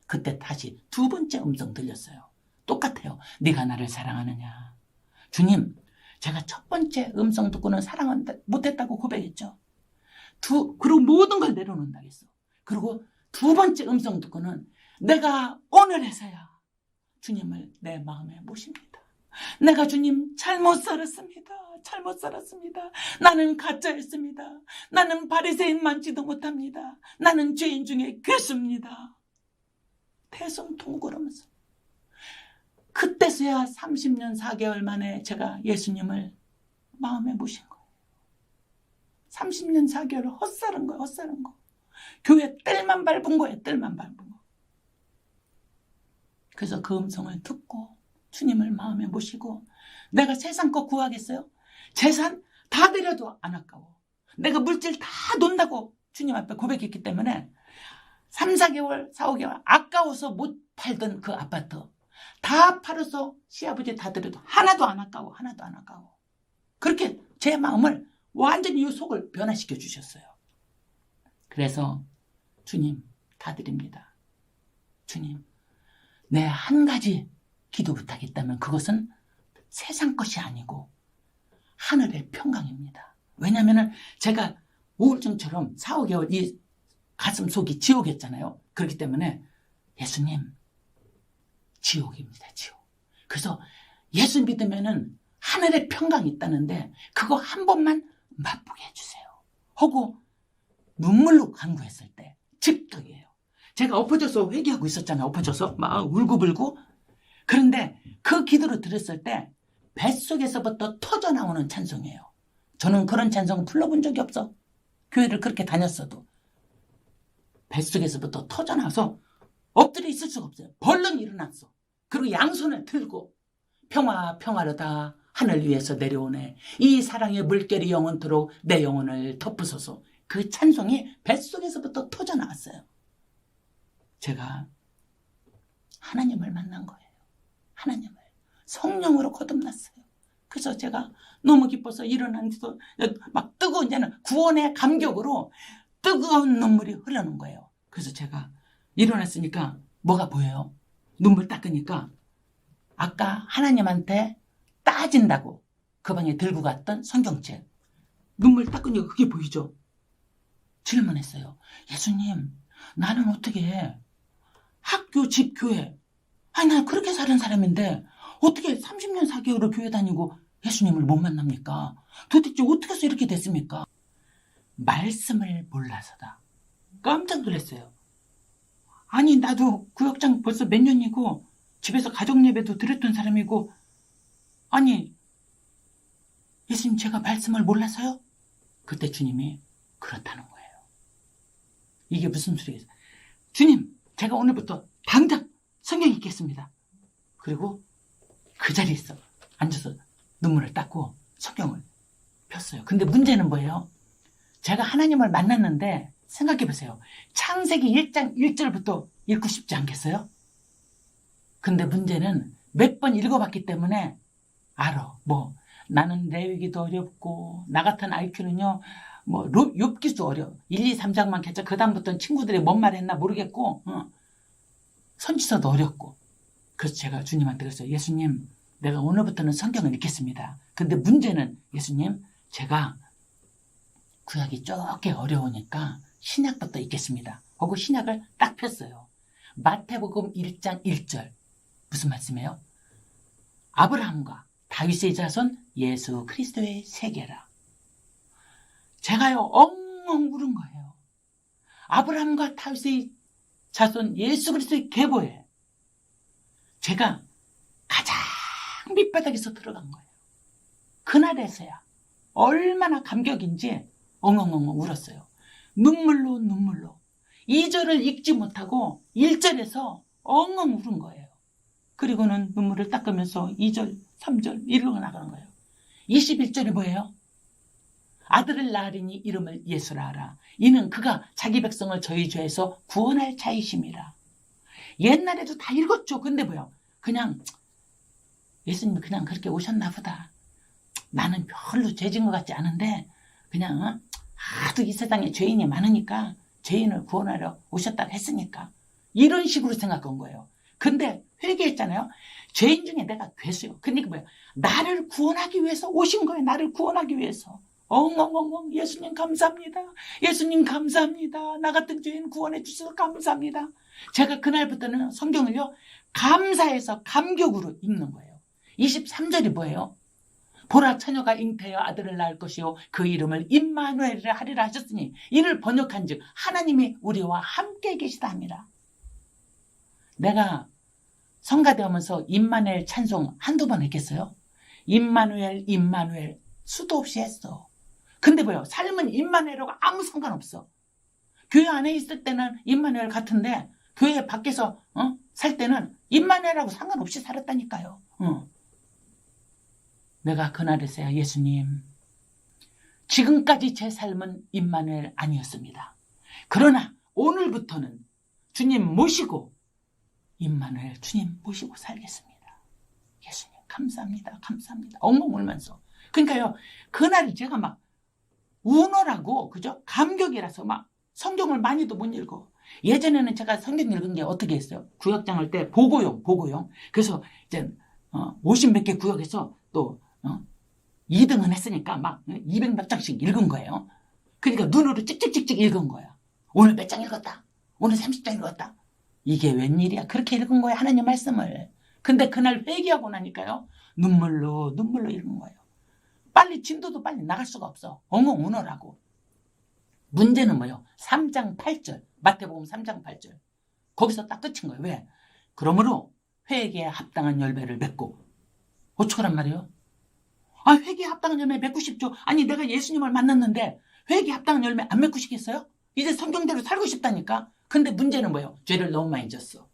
그때 다시 2번째 음성 들렸어요. 똑같아요. 네가 나를 사랑하느냐. 주님, 제가 첫 번째 음성 듣고는 사랑 못했다고 고백했죠. 그리고 모든 걸 내려놓는다 했어. 그리고 2번째 음성 듣고는 내가 오늘에서야 주님을 내 마음에 모십니다. 내가 주님 잘못 살았습니다. 잘못 살았습니다. 나는 가짜였습니다. 나는 바리새인 많지도 못합니다. 나는 죄인 중에 괴수입니다. 대성통곡을 하면서. 그때서야 30년 4개월 만에 제가 예수님을 마음에 모신 거예요. 30년 4개월 헛살은 거예요. 헛살은 거. 교회 뜰만 밟은 거예요. 뜰만 밟은 거. 그래서 그 음성을 듣고 주님을 마음에 모시고 내가 세상 거 구하겠어요? 재산 다 드려도 안 아까워. 내가 물질 다 논다고 주님 앞에 고백했기 때문에 3, 4개월, 4, 5개월 아까워서 못 팔던 그 아파트 다 팔아서 시아버지 다 드려도 하나도 안 아까워. 하나도 안 아까워. 그렇게 제 마음을 완전히 이 속을 변화시켜 주셨어요. 그래서 주님 다 드립니다. 주님, 내 한 가지 기도 부탁했다면 그것은 세상 것이 아니고 하늘의 평강입니다. 왜냐하면 제가 우울증처럼 4, 5개월 이 가슴 속이 지옥이었잖아요. 그렇기 때문에 예수님, 지옥입니다. 지옥. 그래서 예수 믿으면은 하늘의 평강이 있다는데 그거 한 번만 맛보게 해주세요. 하고 눈물로 간구했을 때 즉석이에요. 제가 엎어져서 회개하고 있었잖아요. 엎어져서 막 울고불고. 그런데 그 기도를 들었을 때 뱃속에서부터 터져나오는 찬송이에요. 저는 그런 찬송을 불러본 적이 없어. 교회를 그렇게 다녔어도. 뱃속에서부터 터져나와서 엎드려 있을 수가 없어요. 벌렁 일어났어. 그리고 양손을 들고 평화 평화로다 하늘 위에서 내려오네. 이 사랑의 물결이 영원토록 내 영혼을 덮으소서. 그 찬송이 뱃속에서부터 터져나왔어요. 제가 하나님을 만난 거예요. 하나님을. 성령으로 거듭났어요. 그래서 제가 너무 기뻐서 일어나서 막 뜨거운 이제는 구원의 감격으로 뜨거운 눈물이 흐르는 거예요. 그래서 제가 일어났으니까 뭐가 보여요? 눈물 닦으니까 아까 하나님한테 따진다고 그 방에 들고 갔던 성경책. 눈물 닦으니까 그게 보이죠? 질문했어요. 예수님, 나는 어떻게 학교, 집, 교회. 아니, 난 그렇게 사는 사람인데 어떻게 30년 4개월을 교회 다니고 예수님을 못 만납니까? 도대체 어떻게 해서 이렇게 됐습니까? 말씀을 몰라서다. 깜짝 놀랐어요. 아니, 나도 구역장 벌써 몇 년이고 집에서 가족 예배도 드렸던 사람이고 아니, 예수님 제가 말씀을 몰라서요? 그때 주님이 그렇다는 거예요. 이게 무슨 소리겠어요? 주님, 제가 오늘부터 당장 성경 읽겠습니다. 그리고 그 자리에서 앉아서 눈물을 닦고 성경을 폈어요. 근데 문제는 뭐예요? 제가 하나님을 만났는데 생각해 보세요. 창세기 1장 1절부터 읽고 싶지 않겠어요? 근데 문제는 몇 번 읽어봤기 때문에 알아. 나는 레위기도 어렵고 나 같은 IQ는요. 욥기도 어려워. 1, 2, 3장만 개짜 그 다음부터는 친구들이 뭔 말 했나 모르겠고 선지서도 어렵고. 그래서 제가 주님한테 그랬어요. 예수님, 내가 오늘부터는 성경을 읽겠습니다. 근데 문제는 예수님, 제가 구약이 쪼개 어려우니까 신약부터 읽겠습니다. 하고 신약을 딱 폈어요. 마태복음 1장 1절. 무슨 말씀이에요? 아브라함과 다윗의 자손 예수 그리스도의 세계라. 제가요 엉엉 울은 거예요. 아브라함과 다윗의 자손 예수 그리스도의 계보에 제가 가장 밑바닥에서 들어간 거예요. 그날에서야 얼마나 감격인지 엉엉엉 울었어요. 눈물로 2절을 읽지 못하고 1절에서 엉엉 울은 거예요. 그리고는 눈물을 닦으면서 2절, 3절 이러고 나가는 거예요. 21절이 뭐예요? 아들을 낳으리니 이름을 예수라 하라. 이는 그가 자기 백성을 저희 죄에서 구원할 자이심이라. 옛날에도 다 읽었죠. 근데 뭐요? 그냥 예수님이 그냥 그렇게 오셨나 보다. 나는 별로 죄진 것 같지 않은데 그냥 하도 이 세상에 죄인이 많으니까 죄인을 구원하러 오셨다고 했으니까 이런 식으로 생각한 거예요. 근데 회개했잖아요. 죄인 중에 내가 괴수요. 그러니까 뭐예요? 나를 구원하기 위해서 오신 거예요. 나를 구원하기 위해서. 엉엉엉엉 예수님 감사합니다. 예수님 감사합니다. 나 같은 죄인 구원해 주셔서 감사합니다. 제가 그날부터는 성경을요 감사해서 감격으로 읽는 거예요. 23절이 뭐예요? 보라 처녀가 잉태하여 아들을 낳을 것이요 그 이름을 임마누엘이라 하리라 하셨으니 이를 번역한즉 하나님이 우리와 함께 계시다 함이라. 내가 성가대하면서 임마누엘 찬송 한두 번 했겠어요? 임마누엘 수도 없이 했어. 근데 뭐요? 삶은 임마누엘하고 아무 상관없어. 교회 안에 있을 때는 임마누엘 같은데 교회 밖에서 살 때는 임마누엘하고 상관없이 살았다니까요. 내가 그날에서야 예수님, 지금까지 제 삶은 임마누엘 아니었습니다. 그러나 오늘부터는 주님 모시고 임마누엘 주님 모시고 살겠습니다. 예수님 감사합니다. 감사합니다. 엉엉 울면서. 그러니까요, 그날 제가 막 우노라고, 그죠? 감격이라서 막 성경을 많이도 못 읽어. 예전에는 제가 성경 읽은 게 어떻게 했어요? 구역장 할 때 보고용. 그래서 이제 50몇 개 구역에서 또 2등은 했으니까 막 200몇 장씩 읽은 거예요. 그러니까 눈으로 찍찍찍찍 읽은 거야. 오늘 몇 장 읽었다. 오늘 30장 읽었다. 이게 웬일이야. 그렇게 읽은 거야, 하나님 말씀을. 근데 그날 회개하고 나니까요, 눈물로 읽은 거예요. 빨리 진도도 빨리 나갈 수가 없어. 엉엉 우느라고. 문제는 뭐예요? 3장 8절. 마태복음 3장 8절. 거기서 딱 끝인 거예요. 왜? 그러므로 회개에 합당한 열매를 맺고. 어쩌란 말이에요? 회개에 합당한 열매 맺고 싶죠. 아니, 내가 예수님을 만났는데 회개에 합당한 열매 안 맺고 싶겠어요? 이제 성경대로 살고 싶다니까. 근데 문제는 뭐예요? 죄를 너무 많이 졌어.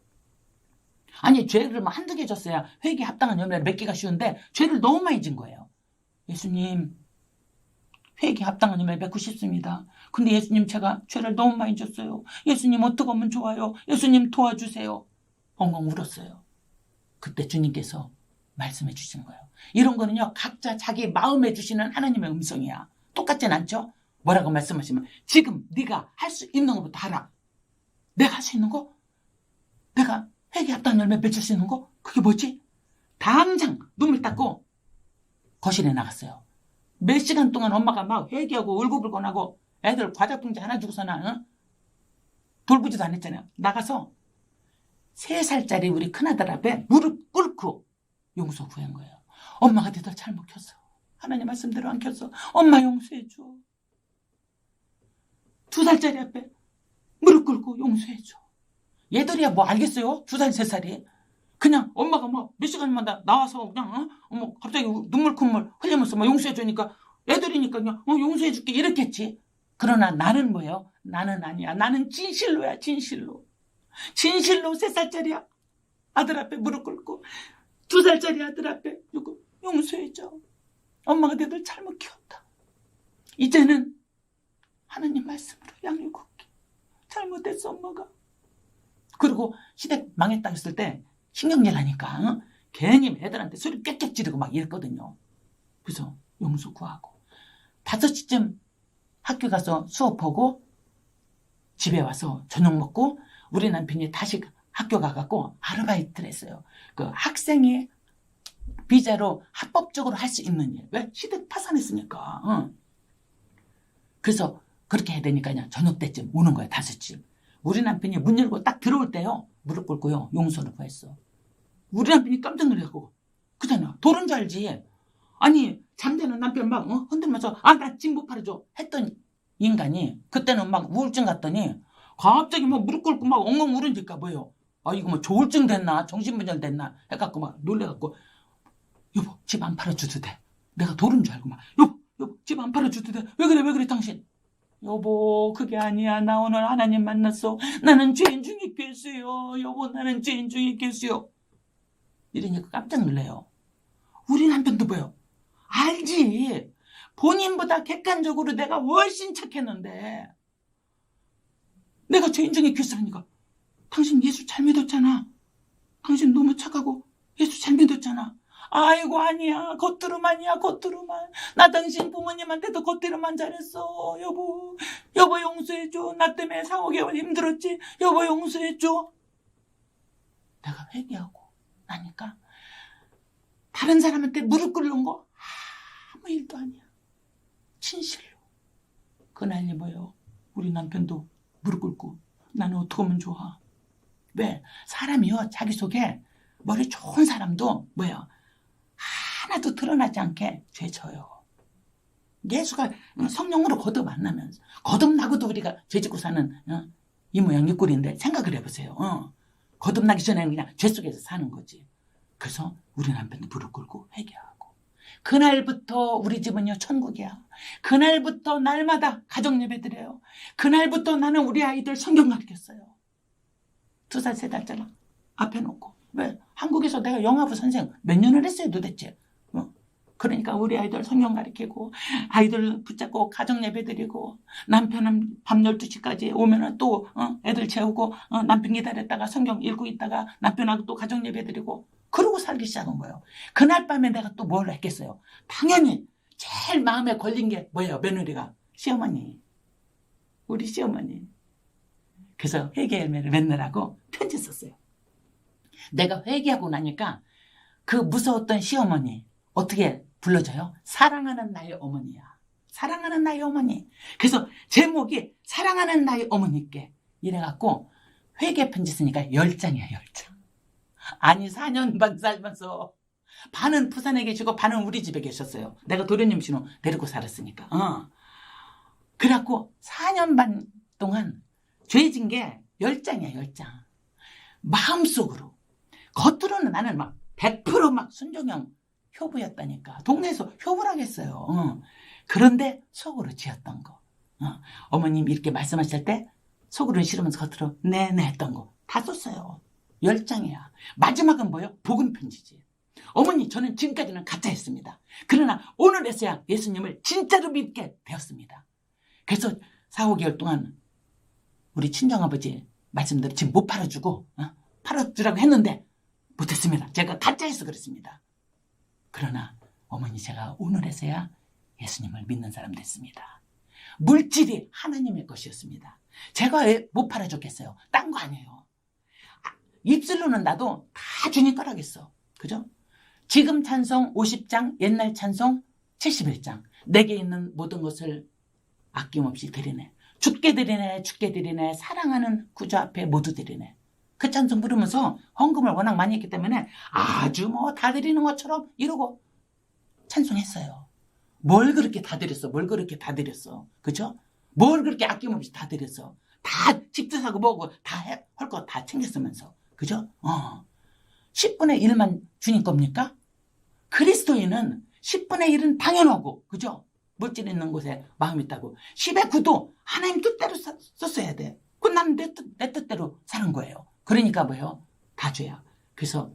아니, 죄를 막 한두 개 졌어야 회개에 합당한 열매를 맺기가 쉬운데 죄를 너무 많이 진 거예요. 예수님, 회개에 합당한 열매 맺고 싶습니다. 근데 예수님, 제가 죄를 너무 많이 졌어요. 예수님, 어떻게 하면 좋아요? 예수님, 도와주세요. 엉엉 울었어요. 그때 주님께서 말씀해 주신 거예요. 이런 거는요, 각자 자기 마음에 주시는 하나님의 음성이야. 똑같진 않죠? 뭐라고 말씀하시면, 지금 네가 할 수 있는 것부터 하라. 내가 할 수 있는 거? 내가 회개에 합당한 열매 맺을 수 있는 거? 그게 뭐지? 당장 눈물 닦고 거실에 나갔어요. 몇 시간 동안 엄마가 막 회개하고 울고불고하고 애들 과자 봉지 하나 주고서는 돌보지도 안 했잖아요. 나가서 3살짜리 우리 큰아들 앞에 무릎 꿇고 용서 구한 거예요. 엄마가 내들 잘못 켰어. 하나님 말씀대로 안 켰어. 엄마 용서해줘. 2살짜리 앞에 무릎 꿇고 용서해줘. 얘들이야 뭐 알겠어요? 2살, 3살이. 그냥 엄마가 뭐 몇 시간마다 나와서 그냥 갑자기 눈물 콧물 흘리면서 뭐 용서해주니까 애들이니까 그냥 용서해줄게 이렇겠지. 그러나 나는 뭐예요? 나는 아니야. 나는 진실로야. 진실로 3살짜리 아들 앞에 무릎 꿇고 2살짜리 아들 앞에 용서해줘. 엄마가 너희들 잘못 키웠다. 이제는 하나님 말씀으로 양육할게. 잘못했어 엄마가. 그리고 시댁 망했다 했을 때 신경질 나니까 괜히 애들한테 소리 꽥꽥 지르고 막 이랬거든요. 그래서 용서 구하고 5시쯤 학교 가서 수업하고 집에 와서 저녁 먹고 우리 남편이 다시 학교 가갖고 아르바이트를 했어요. 그 학생이 비자로 합법적으로 할 수 있는 일. 왜? 시댁 파산했으니까. 그래서 그렇게 해야 되니까 그냥 저녁 때쯤 오는 거야. 5시쯤. 우리 남편이 문 열고 딱 들어올 때요. 무릎 꿇고요. 용서를 구했어. 우리 남편이 깜짝 놀라고. 그잖아. 돌은 줄 알지. 아니 잠자는 남편 막 흔들면서 나 짐 못 팔아줘 했던 인간이 그때는 막 우울증 갔더니 갑자기 막 무릎 꿇고 막 엉엉 울으니까 뭐예요. 이거 뭐 조울증 됐나 정신분열 됐나 해갖고 막 놀래갖고 여보 집 안 팔아줘도 돼. 내가 돌은 줄 알고 막 여보 집 안 팔아줘도 돼. 왜 그래 당신. 여보 그게 아니야. 나 오늘 하나님 만났어. 나는 죄인 중에 괴수요. 여보 나는 죄인 중에 괴수요. 이러니까 깜짝 놀래요. 우리 남편도 뭐예요. 알지. 본인보다 객관적으로 내가 훨씬 착했는데 내가 죄인 중에 괴수라니까. 당신 예수 잘 믿었잖아. 당신 너무 착하고 예수 잘 믿었잖아. 아이고 아니야. 겉으로만이야. 겉으로만. 나 당신 부모님한테도 겉으로만 잘했어. 여보 용서해줘. 나 때문에 4, 5개월 힘들었지. 여보 용서해줘. 내가 회개하고 나니까 다른 사람한테 무릎 꿇는 거 아무 일도 아니야. 진실로. 그날이 뭐예요. 우리 남편도 무릎 꿇고 나는 어떻게 하면 좋아. 왜? 사람이요. 자기 속에 머리 좋은 사람도 뭐예요. 하나도 드러나지 않게 죄 져요. 예수가 성령으로 거듭 만나면서 거듭나고도 우리가 죄 짓고 사는 이 모양 이 꼴인데 생각을 해보세요. 거듭나기 전에는 그냥 죄 속에서 사는 거지. 그래서 우리 남편도 무릎 꿇고 회개하고 그날부터 우리 집은요 천국이야. 그날부터 날마다 가정 예배 드려요. 그날부터 나는 우리 아이들 성경 가르쳤어요. 2살 3살짜리 앞에 놓고. 왜? 한국에서 내가 영화부 선생 몇 년을 했어요 도대체. 그러니까 우리 아이들 성경 가르치고 아이들 붙잡고 가정 예배 드리고, 남편은 밤 12시까지 오면은 또 애들 재우고 남편 기다렸다가 성경 읽고 있다가 남편하고 또 가정 예배 드리고, 그러고 살기 시작한 거예요. 그날 밤에 내가 또 뭘 했겠어요? 당연히 제일 마음에 걸린 게 뭐예요? 며느리가 시어머니, 우리 시어머니. 그래서 회개 열매를 맺느라고 편지 썼어요. 내가 회개하고 나니까 그 무서웠던 시어머니 어떻게 불러줘요? 사랑하는 나의 어머니야. 사랑하는 나의 어머니. 그래서 제목이 사랑하는 나의 어머니께 이래갖고 회개 편지 쓰니까 10장이야 10장. 아니 4년 반 살면서 반은 부산에 계시고 반은 우리 집에 계셨어요. 내가 도련님 신호 데리고 살았으니까. 그래갖고 4년 반 동안 죄진 게 10장이야 10장. 마음속으로. 겉으로는 나는 막 100% 막 순종형 효부였다니까. 동네에서 효부라겠어요. 그런데 속으로 지었던 거. 어머님 이렇게 말씀하실 때 속으로는 싫으면서 겉으로 네네 했던 거 다 썼어요. 10장이야. 마지막은 뭐예요? 복음 편지지. 어머니 저는 지금까지는 가짜였습니다. 그러나 오늘에서야 예수님을 진짜로 믿게 되었습니다. 그래서 4, 5개월 동안 우리 친정아버지 말씀대로 지금 못 팔아주고 팔아주라고 했는데 못했습니다. 제가 가짜여서 그랬습니다. 그러나 어머니 제가 오늘에서야 예수님을 믿는 사람 됐습니다. 물질이 하나님의 것이었습니다. 제가 왜 못 팔아줬겠어요? 딴 거 아니에요. 입술로는 나도 다 주님 거라겠어. 그죠? 지금 찬송 50장, 옛날 찬송 71장. 내게 있는 모든 것을 아낌없이 드리네. 죽게 드리네, 죽게 드리네, 사랑하는 구주 앞에 모두 드리네. 그 찬송 부르면서 헌금을 워낙 많이 했기 때문에 아주 뭐 다 드리는 것처럼 이러고 찬송했어요. 뭘 그렇게 다 드렸어? 뭘 그렇게 다 드렸어? 그죠? 뭘 그렇게 아낌없이 다 드렸어? 다 집도 사고 뭐고 다 할 거 다 챙겼으면서. 그죠? 10분의 1만 주님 겁니까? 그리스도인은 10분의 1은 당연하고, 그죠? 물질 있는 곳에 마음 있다고. 10의 9도 하나님 뜻대로 썼어야 돼. 그건 나는 내 뜻대로 사는 거예요. 그러니까 뭐예요? 다 줘야. 그래서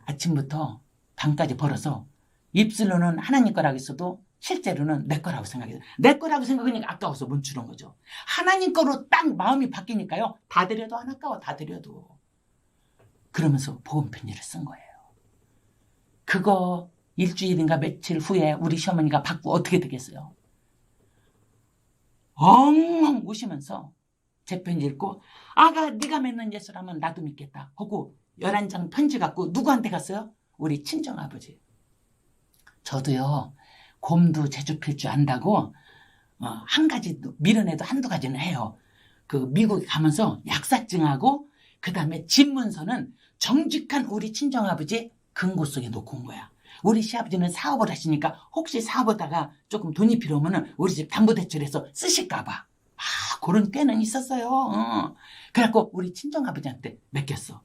아침부터 밤까지 벌어서 입술로는 하나님 거라고 했어도 실제로는 내 거라고 생각해요. 내 거라고 생각하니까 아까워서 못 주는 거죠. 하나님 거로 딱 마음이 바뀌니까요. 다 드려도 안 아까워. 다 드려도. 그러면서 복음 편지를 쓴 거예요. 그거 일주일인가 며칠 후에 우리 시어머니가 받고 어떻게 되겠어요? 엉엉 우시면서 제 편지 읽고 아가 네가 맺는 예수라면 나도 믿겠다 하고 11장 편지 갖고 누구한테 갔어요? 우리 친정아버지. 저도요 곰도 제주 필 줄 안다고 한 가지 미련에도 한두 가지는 해요. 그 미국에 가면서 약사증하고 그 다음에 집문서는 정직한 우리 친정아버지 금고 속에 놓고 온 거야. 우리 시아버지는 사업을 하시니까 혹시 사업하다가 조금 돈이 필요하면 우리 집 담보대출해서 쓰실까봐. 그런 꾀는 있었어요. 그래갖고 우리 친정아버지한테 맡겼어.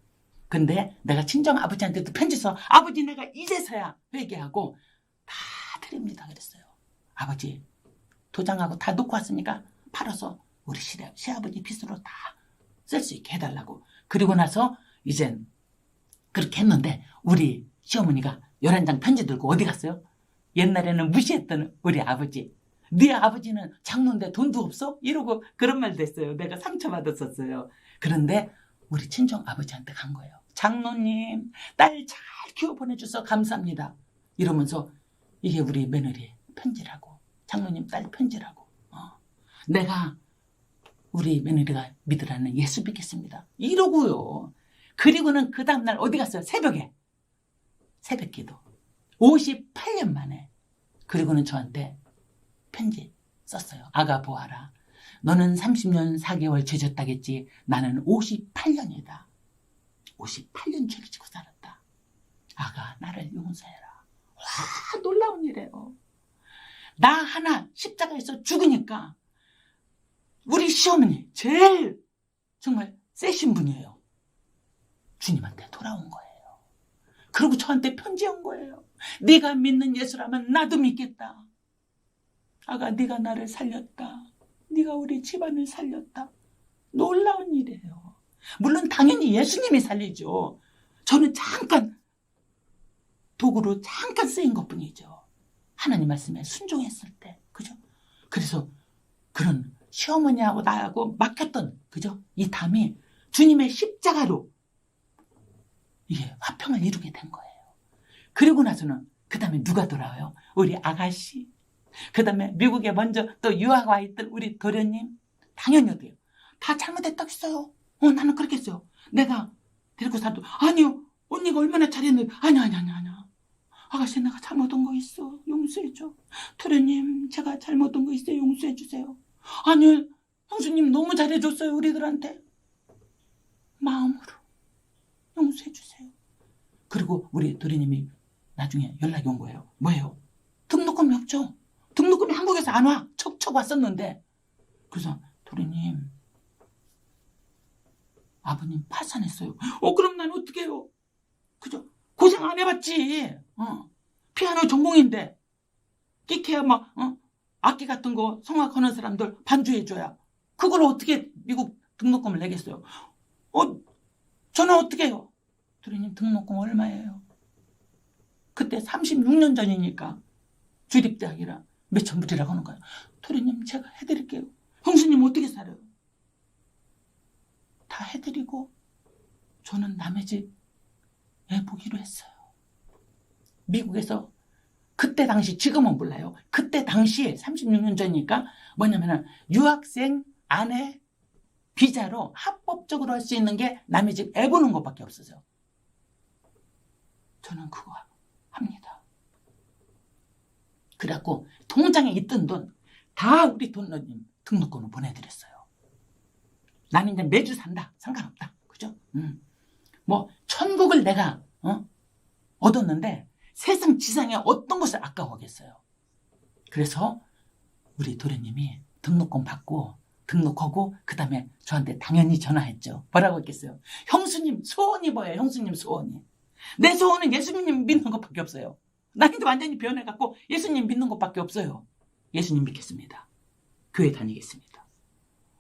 근데 내가 친정아버지한테도 편지 써. 아버지 내가 이제서야 회개하고 다 드립니다 그랬어요. 아버지 도장하고 다 놓고 왔으니까 팔아서 우리 시아버지 빚으로 다 쓸 수 있게 해달라고. 그리고 나서 이젠 그렇게 했는데 우리 시어머니가 11장 편지 들고 어디 갔어요? 옛날에는 무시했던 우리 아버지. 네 아버지는 장로인데 돈도 없어? 이러고 그런 말도 했어요. 내가 상처받았었어요. 그런데 우리 친정 아버지한테 간 거예요. 장로님 딸 잘 키워 보내줘서 감사합니다. 이러면서 이게 우리 며느리 편지라고. 장로님 딸 편지라고. 내가 우리 며느리가 믿으라는 예수 믿겠습니다. 이러고요. 그리고는 그 다음날 어디 갔어요? 새벽에. 새벽 기도. 58년 만에. 그리고는 저한테 편지 썼어요. 아가 보아라. 너는 30년 4개월 죄졌다겠지. 나는 58년이다. 58년 죄를 지고 살았다. 아가 나를 용서해라. 와 놀라운 일이에요. 나 하나 십자가에서 죽으니까 우리 시어머니 제일 정말 세신 분이에요. 주님한테 돌아온 거예요. 그리고 저한테 편지 온 거예요. 네가 믿는 예수라면 나도 믿겠다. 아가, 네가 나를 살렸다. 네가 우리 집안을 살렸다. 놀라운 일이에요. 물론 당연히 예수님이 살리죠. 저는 잠깐 도구로 잠깐 쓰인 것뿐이죠. 하나님 말씀에 순종했을 때, 그죠? 그래서 그런 시어머니하고 나하고 막혔던, 그죠? 이 담이 주님의 십자가로 이게 화평을 이루게 된 거예요. 그리고 나서는 그 다음에 누가 돌아와요? 우리 아가씨. 그 다음에 미국에 먼저 또 유학 와 있던 우리 도련님. 당연히 어때요? 다 잘못했다고 했어요. 나는 그렇게 했어요. 내가 데리고 살도 아니요. 언니가 얼마나 잘했는데 아니야. 아가씨, 내가 잘못한 거 있어. 용서해줘. 도련님, 제가 잘못한 거 있어요. 용서해주세요. 아니요. 형수님 너무 잘해줬어요. 우리들한테. 마음으로 용서해주세요. 그리고 우리 도련님이 나중에 연락이 온 거예요. 뭐예요? 등록금이 없죠. 등록금이 한국에서 안 와. 척척 왔었는데. 그래서 도련님, 아버님 파산했어요. 그럼 난 어떻게 해요? 그죠? 고생 안 해봤지. 피아노 전공인데 끼케야 막 악기 같은 거 성악하는 사람들 반주해줘야 그걸 어떻게 미국 등록금을 내겠어요? 저는 어떻게 해요? 도련님, 등록금 얼마예요? 그때 36년 전이니까 주립대학이라 몇천 불이라고 하는 거예요. 도련님, 제가 해드릴게요. 형수님 어떻게 살아요? 다 해드리고 저는 남의 집 내보기로 했어요. 미국에서 그때 당시, 지금은 몰라요. 그때 당시에 36년 전이니까 뭐냐면은 유학생 아내 비자로 합법적으로 할 수 있는 게 남의 집 애 보는 것밖에 없었어요. 저는 그거 합니다. 그래갖고 통장에 있던 돈 다 우리 돈님 등록금을 보내드렸어요. 나는 이제 매주 산다. 상관없다. 그죠? 뭐 천국을 내가 얻었는데 세상 지상에 어떤 것을 아까워하겠어요. 그래서 우리 도련님이 등록금 받고 등록하고 그 다음에 저한테 당연히 전화했죠. 뭐라고 했겠어요? 형수님 소원이 뭐예요? 형수님 소원이. 내 소원은 예수님 믿는 것밖에 없어요. 나 이제 완전히 변해갖고 예수님 믿는 것밖에 없어요. 예수님 믿겠습니다. 교회 다니겠습니다.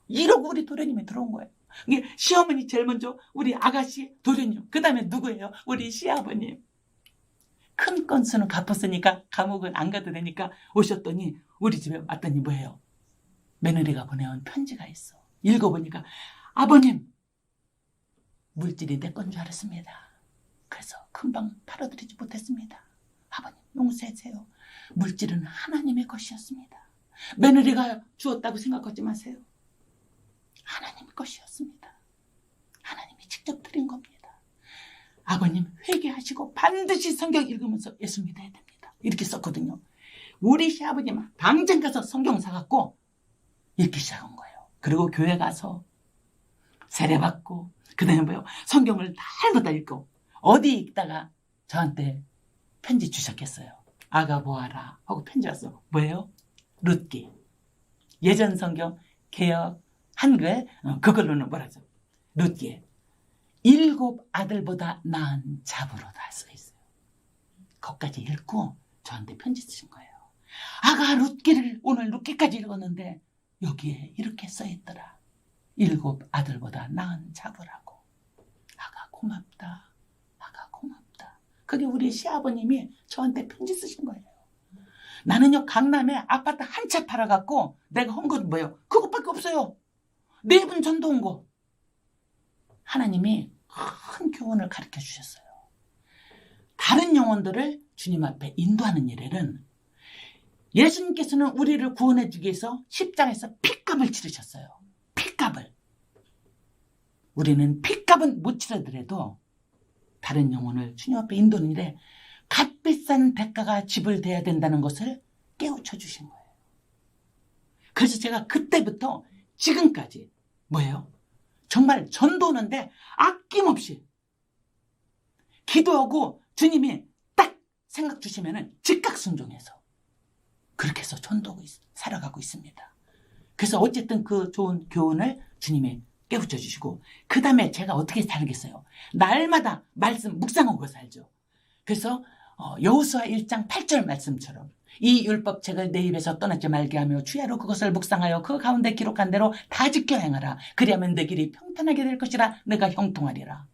이러고 우리 도련님이 들어온 거예요. 이게 시어머니 제일 먼저 우리 아가씨 도련님, 그 다음에 누구예요? 우리 시아버님. 큰 건수는 갚았으니까 감옥은 안 가도 되니까 오셨더니 우리 집에 왔더니 뭐예요? 며느리가 보내온 편지가 있어. 읽어보니까 아버님, 물질이 내 건 줄 알았습니다. 그래서 금방 팔아드리지 못했습니다. 아버님 용서해주세요. 물질은 하나님의 것이었습니다. 며느리가 주었다고 생각하지 마세요. 하나님의 것이었습니다. 하나님이 직접 드린 겁니다. 아버님 회개하시고 반드시 성경 읽으면서 예수 믿어야 됩니다. 이렇게 썼거든요. 우리 시아버님 당장 가서 성경 사갖고 읽기 시작한 거예요. 그리고 교회 가서 세례받고 그 다음에 뭐요? 성경을 다 읽고 어디 읽다가 저한테 편지 주셨겠어요. 아가 보아라 하고 편지 왔어. 뭐예요? 룻기. 예전 성경 개역 한글 그걸로는 뭐라죠? 룻기에 7 아들보다 나은 자부로다 써 있어요. 거기까지 읽고 저한테 편지 쓰신 거예요. 아가 룻기를 오늘 룻기까지 읽었는데 여기에 이렇게 써 있더라. 7 아들보다 나은 자부라고. 아가 고맙다. 아가 고맙다. 그게 우리 시아버님이 저한테 편지 쓰신 거예요. 나는요 강남에 아파트 한 채 팔아갖고 내가 한 건 뭐예요? 그것밖에 없어요. 4분 전도 온 거. 하나님이 큰 교훈을 가르쳐 주셨어요. 다른 영혼들을 주님 앞에 인도하는 일에는 예수님께서는 우리를 구원해 주기 위해서 십자가에서 핏값을 치르셨어요. 핏값을. 우리는 핏값은 못 치르더라도 다른 영혼을 주님 앞에 인도하는 일에 값비싼 대가가 지불돼야 된다는 것을 깨우쳐 주신 거예요. 그래서 제가 그때부터 지금까지 뭐예요? 정말 전도하는데 아낌없이 기도하고 주님이 딱 생각 주시면은 즉각 순종해서 그렇게 해서 전도하고 살아가고 있습니다. 그래서 어쨌든 그 좋은 교훈을 주님이 깨우쳐 주시고 그 다음에 제가 어떻게 살겠어요? 날마다 말씀 묵상하고 살죠. 그래서 여호수아 1장 8절 말씀처럼 이 율법책을 내 입에서 떠나지 말게 하며 주야로 그것을 묵상하여 그 가운데 기록한 대로 다 지켜 행하라. 그리하면 내 길이 평탄하게 될 것이라. 내가 형통하리라.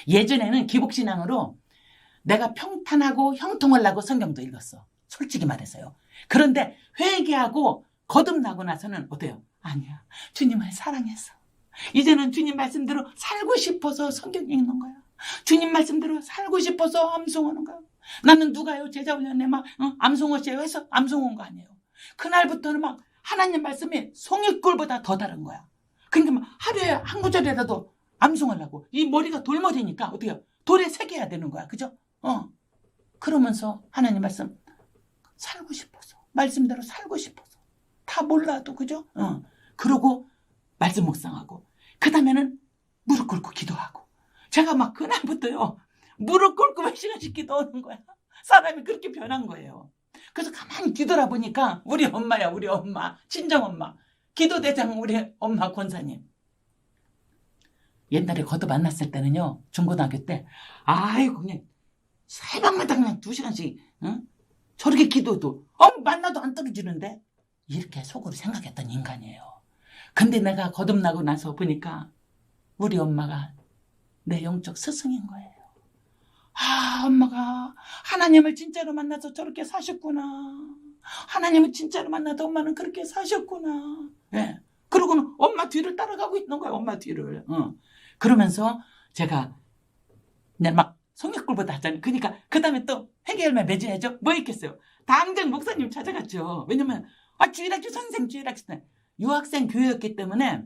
예전에는 기복신앙으로 내가 평탄하고 형통하려고 성경도 읽었어. 솔직히 말해서요. 그런데 회개하고 거듭나고 나서는 어때요? 아니야. 주님을 사랑해서 이제는 주님 말씀대로 살고 싶어서 성경 읽는 거야. 주님 말씀대로 살고 싶어서 암송하는 거야. 나는 누가요? 제자훈련에 막 암송하세요 해서 암송한 거 아니에요. 그날부터는 막 하나님 말씀이 송이꿀보다 더 다른 거야. 그러니까 막 하루에 한 구절이라도 암송하려고. 이 머리가 돌머리니까 어떻게 해요? 돌에 새겨야 되는 거야. 그죠? 그러면서 하나님 말씀 살고 싶어서 말씀대로 살고 싶어서 다 몰라도 그죠? 그러고 말씀 묵상하고 그 다음에는 무릎 꿇고 기도하고 제가 막 그날부터요 무릎 꿇고 몇 시간씩 기도하는 거야. 사람이 그렇게 변한 거예요. 그래서 가만히 뒤돌아보니까 우리 엄마야. 우리 엄마 친정엄마 기도대장 우리 엄마 권사님 옛날에 거듭 만났을 때는요 중고등학교 때 아이고 그냥 새벽마다 그냥 2시간씩 저렇게 기도도 만나도 안 떨어지는데 이렇게 속으로 생각했던 인간이에요. 근데 내가 거듭나고 나서 보니까 우리 엄마가 내 영적 스승인 거예요. 엄마가 하나님을 진짜로 만나서 저렇게 사셨구나. 하나님을 진짜로 만나서 엄마는 그렇게 사셨구나. 예. 그러고는 엄마 뒤를 따라가고 있는 거예요. 엄마 뒤를. 그러면서 제가 그냥 막 성경꿀보다 하잖아요. 그러니까 그 다음에 또 회개열매 맺어야죠. 뭐 있겠어요? 당장 목사님 찾아갔죠. 왜냐면 주일학교 선생 유학생 교회였기 때문에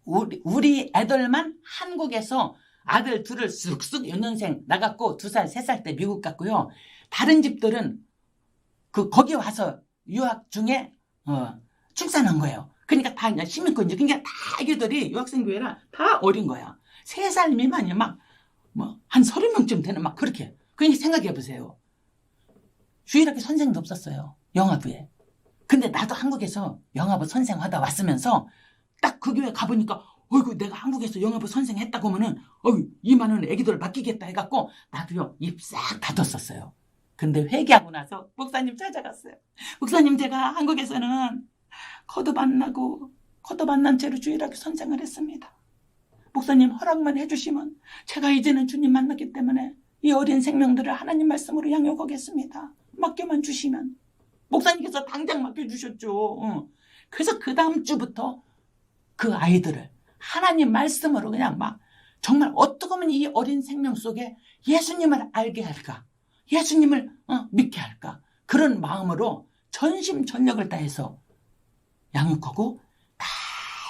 우리 애들만 한국에서 아들 둘을 쑥쑥 연년생 나갔고 2살, 3살 때 미국 갔고요. 다른 집들은 거기 와서 유학 중에 출산한 거예요. 그러니까 다 그냥 시민권이죠. 그러니까 다 아기들이 유학생 교회라 다 어린 거야. 3살 미만이 한 30명쯤 되는 막 그렇게. 그러니까 생각해 보세요. 주일학교 선생도 없었어요. 영화부에. 근데 나도 한국에서 영화부 선생 하다 왔으면서 딱 그 교회 가보니까 어이구 내가 한국에서 영화부 선생 했다고 하면은 이 많은 애기들 맡기겠다 해갖고 나도요 입 싹 닫았었어요. 근데 회개하고 나서 목사님 찾아갔어요. 목사님 제가 한국에서는 거듭 안 난 채로 주일학교 선생을 했습니다. 목사님 허락만 해주시면 제가 이제는 주님 만났기 때문에 이 어린 생명들을 하나님 말씀으로 양육하겠습니다. 맡겨만 주시면. 목사님께서 당장 맡겨주셨죠. 그래서 그 다음 주부터 그 아이들을 하나님 말씀으로 그냥 막 정말 어떻게 하면 이 어린 생명 속에 예수님을 알게 할까, 예수님을 믿게 할까, 그런 마음으로 전심전력을 다해서 양육하고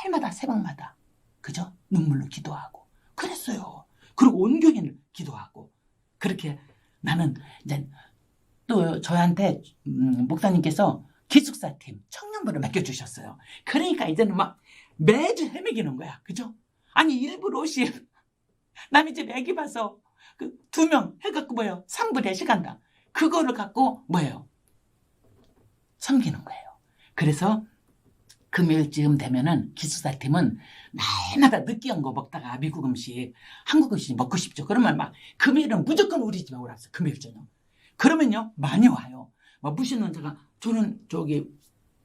달마다 새벽마다 그죠? 눈물로 기도하고 그랬어요. 그리고 온 교회를 기도하고 그렇게 나는 이제 또 저한테 목사님께서 기숙사팀 청년부를 맡겨주셨어요. 그러니까 이제는 막 매주 헤매기는 거야. 그죠? 아니 1불 50 남의 집 애기 봐서 2명 해갖고 3불에 시간당 그거를 갖고 섬기는 거예요. 그래서 금요일쯤 되면은 기숙사팀은 날마다 느끼한 거 먹다가 미국 음식, 한국 음식 먹고 싶죠. 그러면 막 금요일은 무조건 우리 집에 오라고 했어요. 금요일 저녁. 그러면요 많이 와요. 무신눈 제가 저는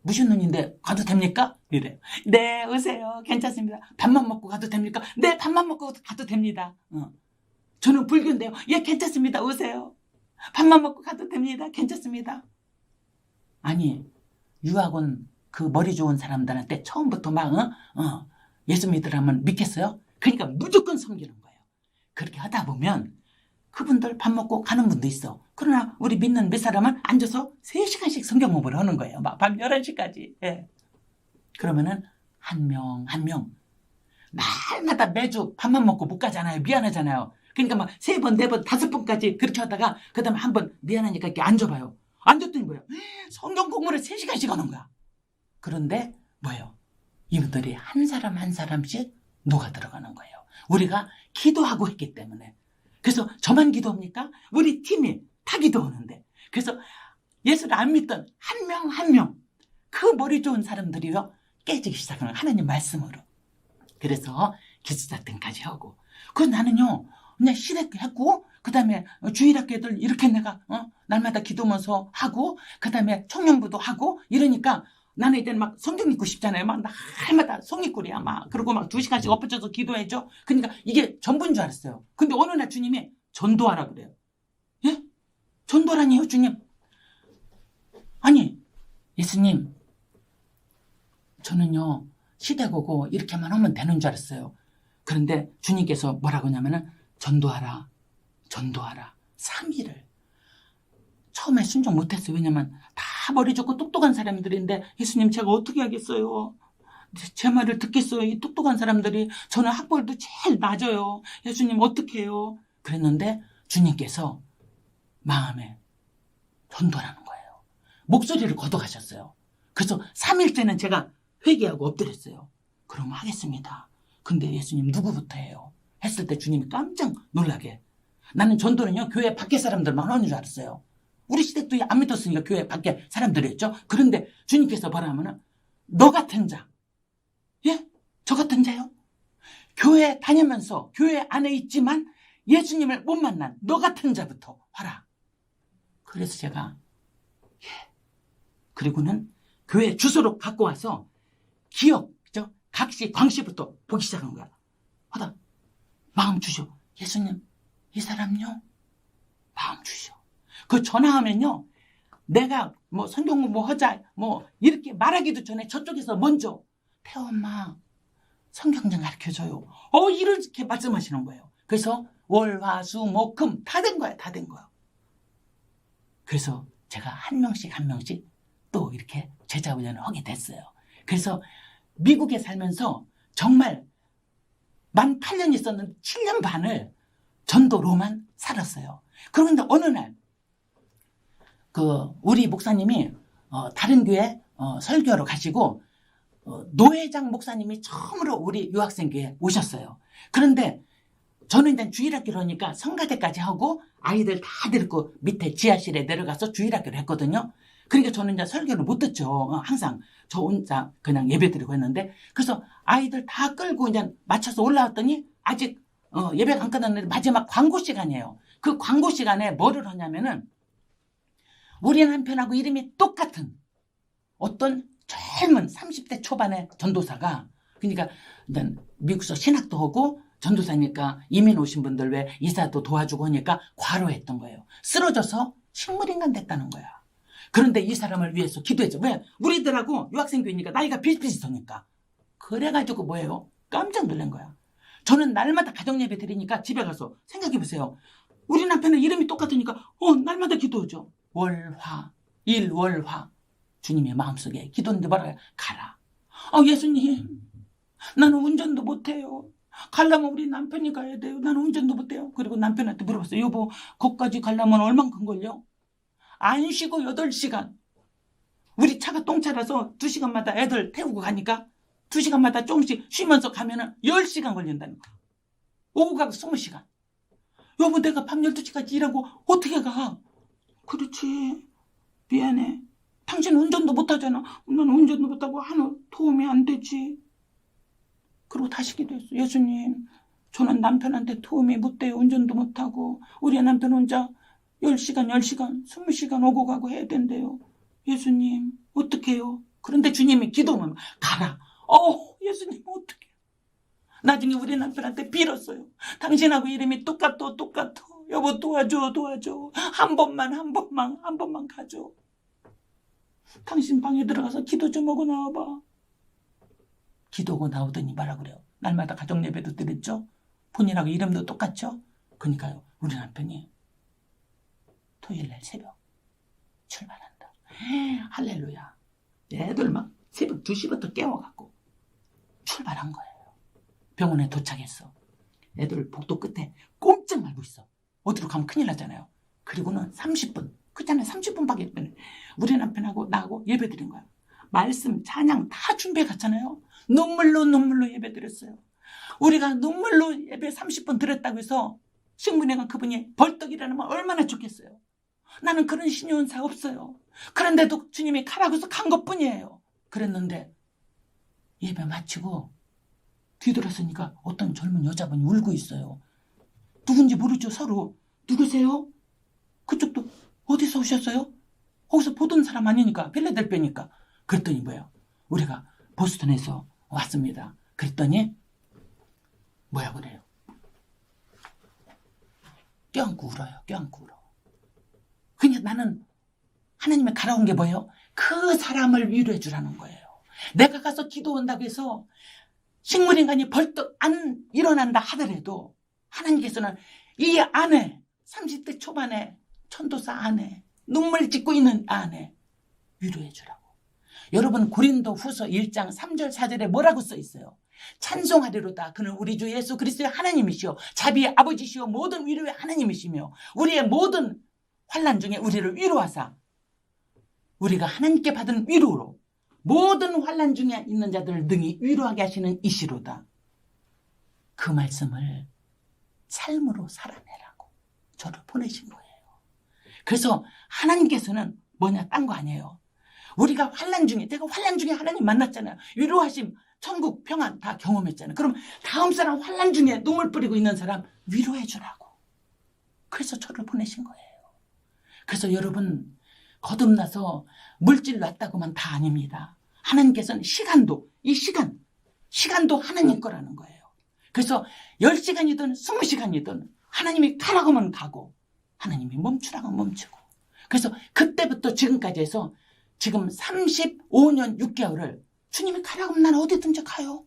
무신눈인데 가도 됩니까? 이래요. 네 오세요. 괜찮습니다. 밥만 먹고 가도 됩니까? 네 밥만 먹고 가도 됩니다. 저는 불교인데요. 예 괜찮습니다. 오세요. 밥만 먹고 가도 됩니다. 괜찮습니다. 아니 유학원 그 머리 좋은 사람들한테 처음부터 막 예수 믿으라면 믿겠어요? 그러니까 무조건 섬기는 거예요. 그렇게 하다 보면 그분들 밥 먹고 가는 분도 있어. 그러나 우리 믿는 몇 사람은 앉아서 3시간씩 성경 공부를 하는 거예요. 막 밤 11시까지. 예. 그러면은 한 명 날마다 매주 밥만 먹고 못 가잖아요. 미안하잖아요. 그러니까 막 3번, 4번, 5번까지 그렇게 하다가 그 다음에 한 번 미안하니까 이렇게 앉아봐요. 앉았더니 성경 공부를 3시간씩 하는 거야. 그런데 이분들이 한 사람 한 사람씩 녹아 들어가는 거예요. 우리가 기도하고 했기 때문에. 그래서 저만 기도합니까? 우리 팀이 다 기도하는데. 그래서 예수를 안 믿던 한 명 한 명 그 머리 좋은 사람들이요 깨지기 시작하는 하나님 말씀으로. 그래서 기숙사팀까지 하고. 그래서 나는요 그냥 실했고 그 다음에 주일학교 애들 이렇게 내가 날마다 기도하면서 하고, 그 다음에 청년부도 하고 이러니까 나는 이때는 막 성경 읽고 싶잖아요. 막 날마다 성의꿀이야 막. 그리고 막 2시간씩 엎어져서 기도해줘. 그러니까 이게 전부인 줄 알았어요. 근데 어느 날 주님이 전도하라 그래요. 예? 전도라니요 주님. 아니 예수님, 저는요 시대고고 이렇게만 하면 되는 줄 알았어요. 그런데 주님께서 뭐라고 하냐면은 전도하라 3일을. 처음에 순종 못했어요. 왜냐면 다 머리 좋고 똑똑한 사람들인데, 예수님 제가 어떻게 하겠어요? 제 말을 듣겠어요? 이 똑똑한 사람들이. 저는 학벌도 제일 낮아요. 예수님 어떻게 해요? 그랬는데 주님께서 마음에 전도라는 거예요. 목소리를 걷어가셨어요. 그래서 3일째는 제가 회개하고 엎드렸어요. 그럼 하겠습니다. 근데 예수님 누구부터 해요? 했을 때 주님이 깜짝 놀라게, 나는 전도는요 교회 밖에 사람들만 하는 줄 알았어요. 우리 시대 때 안 믿었으니까 교회 밖에 사람들이었죠. 그런데 주님께서 뭐라 하면은 너 같은 자, 예? 저 같은 자요? 교회 다니면서 교회 안에 있지만 예수님을 못 만난 너 같은 자부터 하라. 그래서 제가 그리고는 교회 주소로 갖고 와서 기억, 그죠? 각시, 광시부터 보기 시작한 거야. 하다 마음 주셔. 예수님, 이 사람요? 마음 주셔. 그 전화하면요, 내가 뭐 성경 공부 하자 뭐 이렇게 말하기도 전에 저쪽에서 먼저 태엄마 성경 좀 가르쳐줘요. 이렇게 말씀하시는 거예요. 그래서 월, 화, 수, 목, 금 다 된 거야. 다 된 거야. 그래서 제가 한 명씩 또 이렇게 제자 훈련을 하게 됐어요. 그래서 미국에 살면서 정말 만 8년 있었는데 7년 반을 전도로만 살았어요. 그런데 어느 날 우리 목사님이 다른 교회 설교하러 가시고 노회장 목사님이 처음으로 우리 유학생교회에 오셨어요. 그런데 저는 일단 주일학교를 하니까 성가대까지 하고 아이들 다 데리고 밑에 지하실에 내려가서 주일학교를 했거든요. 그러니까 저는 이제 설교를 못 듣죠. 항상 저 혼자 그냥 예배드리고 했는데, 그래서 아이들 다 끌고 이제 맞춰서 올라왔더니 아직 예배가 안 끝났는데 마지막 광고 시간이에요. 그 광고 시간에 뭐를 하냐면은 우리 남편하고 이름이 똑같은 어떤 젊은 30대 초반의 전도사가, 그러니까 일단 미국에서 신학도 하고 전도사니까 이민 오신 분들 왜 이사도 도와주고 하니까 과로했던 거예요. 쓰러져서 식물인간 됐다는 거야. 그런데 이 사람을 위해서 기도했죠. 왜? 우리들하고 유학생교회니까 나이가 비슷비슷하니까. 그래가지고 뭐예요? 깜짝 놀란 거야. 저는 날마다 가정예배 드리니까 집에 가서 생각해보세요. 우리 남편은 이름이 똑같으니까 날마다 기도하죠. 월화, 일월화. 주님의 마음속에 기도하는데 뭐라 가라. 예수님, 나는 운전도 못해요. 가려면 우리 남편이 가야 돼요. 나는 운전도 못해요. 그리고 남편한테 물어봤어요. 여보, 거기까지 가려면 얼만큼 걸려? 안 쉬고 8시간. 우리 차가 똥차라서 2시간마다 애들 태우고 가니까 2시간마다 조금씩 쉬면서 가면은 10시간 걸린다는 거야. 오고 가고 20시간. 여보, 내가 밤 12시까지 일하고 어떻게 가? 그렇지. 미안해. 당신 운전도 못하잖아. 나는 운전도 못하고 하는 도움이 안 되지. 그리고 다시 기도했어. 예수님, 저는 남편한테 도움이 못 돼요. 운전도 못하고. 우리 남편 혼자 10시간, 20시간 오고 가고 해야 된대요. 예수님, 어떡해요? 그런데 주님이 기도하면 가라. 예수님, 어떡해요? 나중에 우리 남편한테 빌었어요. 당신하고 이름이 똑같아. 여보, 도와줘. 한 번만 가줘. 당신 방에 들어가서 기도 좀 하고 나와봐. 기도하고 나오더니 뭐라 그래요? 날마다 가정예배도 드렸죠? 본인하고 이름도 똑같죠? 그러니까요, 우리 남편이 토요일날 새벽 출발한다. 할렐루야. 애들 막 새벽 2시부터 깨워갖고 출발한 거예요. 병원에 도착했어. 애들 복도 끝에 꼼짝 말고 있어. 어디로 가면 큰일 나잖아요. 그리고는 30분, 그잖아요. 30분밖에 안 돼. 우리 남편하고 나하고 예배 드린 거야. 말씀, 찬양 다 준비해 갔잖아요. 눈물로 예배 드렸어요. 우리가 눈물로 예배 30분 드렸다고 해서 식문회관 그분이 벌떡 일어나면 얼마나 좋겠어요. 나는 그런 신유은사 없어요. 그런데도 주님이 가라고 해서 간 것뿐이에요. 그랬는데 예배 마치고 뒤돌았으니까 어떤 젊은 여자분이 울고 있어요. 누군지 모르죠. 서로 누구세요? 그쪽도 어디서 오셨어요? 거기서 보던 사람 아니니까, 필라델피아니까. 그랬더니 뭐예요? 우리가 보스턴에서 왔습니다. 그랬더니 뭐야 그래요? 껴안고 울어요. 껴안고 울어. 그냥 나는 하나님의 가라온 게 뭐예요? 그 사람을 위로해 주라는 거예요. 내가 가서 기도한다고 해서 식물인간이 벌떡 안 일어난다 하더라도 하나님께서는 이 안에 30대 초반에 천도사 안에 눈물 짓고 있는 안에 위로해 주라고. 여러분 고린도 후서 1장 3절 4절에 뭐라고 써 있어요? 찬송하리로다. 그는 우리 주 예수 그리스도의 하나님이시오 자비의 아버지시오 모든 위로의 하나님이시며 우리의 모든 환난 중에 우리를 위로하사 우리가 하나님께 받은 위로로 모든 환난 중에 있는 자들을 능히 위로하게 하시는 이시로다. 그 말씀을 삶으로 살아내라고 저를 보내신 거예요. 그래서 하나님께서는 뭐냐 딴 거 아니에요. 우리가 환난 중에, 내가 환난 중에 하나님 만났잖아요. 위로하심, 천국, 평안 다 경험했잖아요. 그럼 다음 사람 환난 중에 눈물 뿌리고 있는 사람 위로해 주라고. 그래서 저를 보내신 거예요. 그래서 여러분 거듭나서 물질 놨다고만 다 아닙니다. 하나님께서는 이 시간도 하나님 거라는 거예요. 그래서 10시간이든 20시간이든 하나님이 가라고만 가고 하나님이 멈추라고 멈추고. 그래서 그때부터 지금까지 해서 지금 35년 6개월을 주님이 가라고 하면 난 어디든지 가요.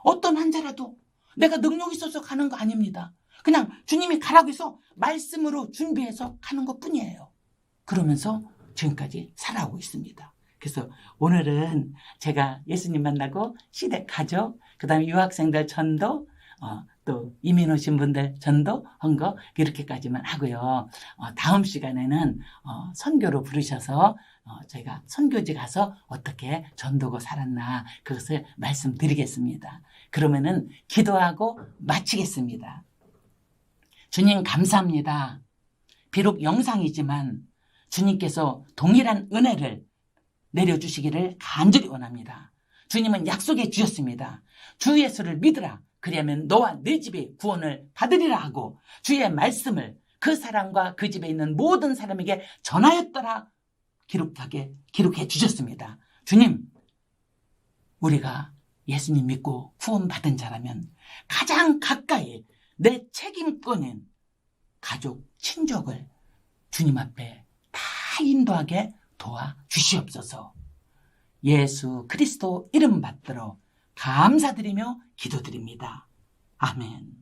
어떤 환자라도 내가 능력 있어서 가는 거 아닙니다. 그냥 주님이 가라고 해서 말씀으로 준비해서 가는 것 뿐이에요. 그러면서 지금까지 살아오고 있습니다. 그래서 오늘은 제가 예수님 만나고 시댁 가족, 그 다음에 유학생들 전도, 또 이민 오신 분들 전도한 거 이렇게까지만 하고요. 다음 시간에는 선교로 부르셔서 저희가 선교지 가서 어떻게 전도고 살았나 그것을 말씀드리겠습니다. 그러면은 기도하고 마치겠습니다. 주님 감사합니다. 비록 영상이지만 주님께서 동일한 은혜를 내려주시기를 간절히 원합니다. 주님은 약속해 주셨습니다. 주 예수를 믿으라. 그리하면 너와 네 집이 구원을 받으리라 하고 주의 말씀을 그 사람과 그 집에 있는 모든 사람에게 전하였더라 기록해 주셨습니다. 주님, 우리가 예수님 믿고 구원받은 자라면 가장 가까이 내 책임권인 가족, 친족을 주님 앞에 다 인도하게 도와주시옵소서. 예수 그리스도 이름 받들어 감사드리며 기도드립니다. 아멘.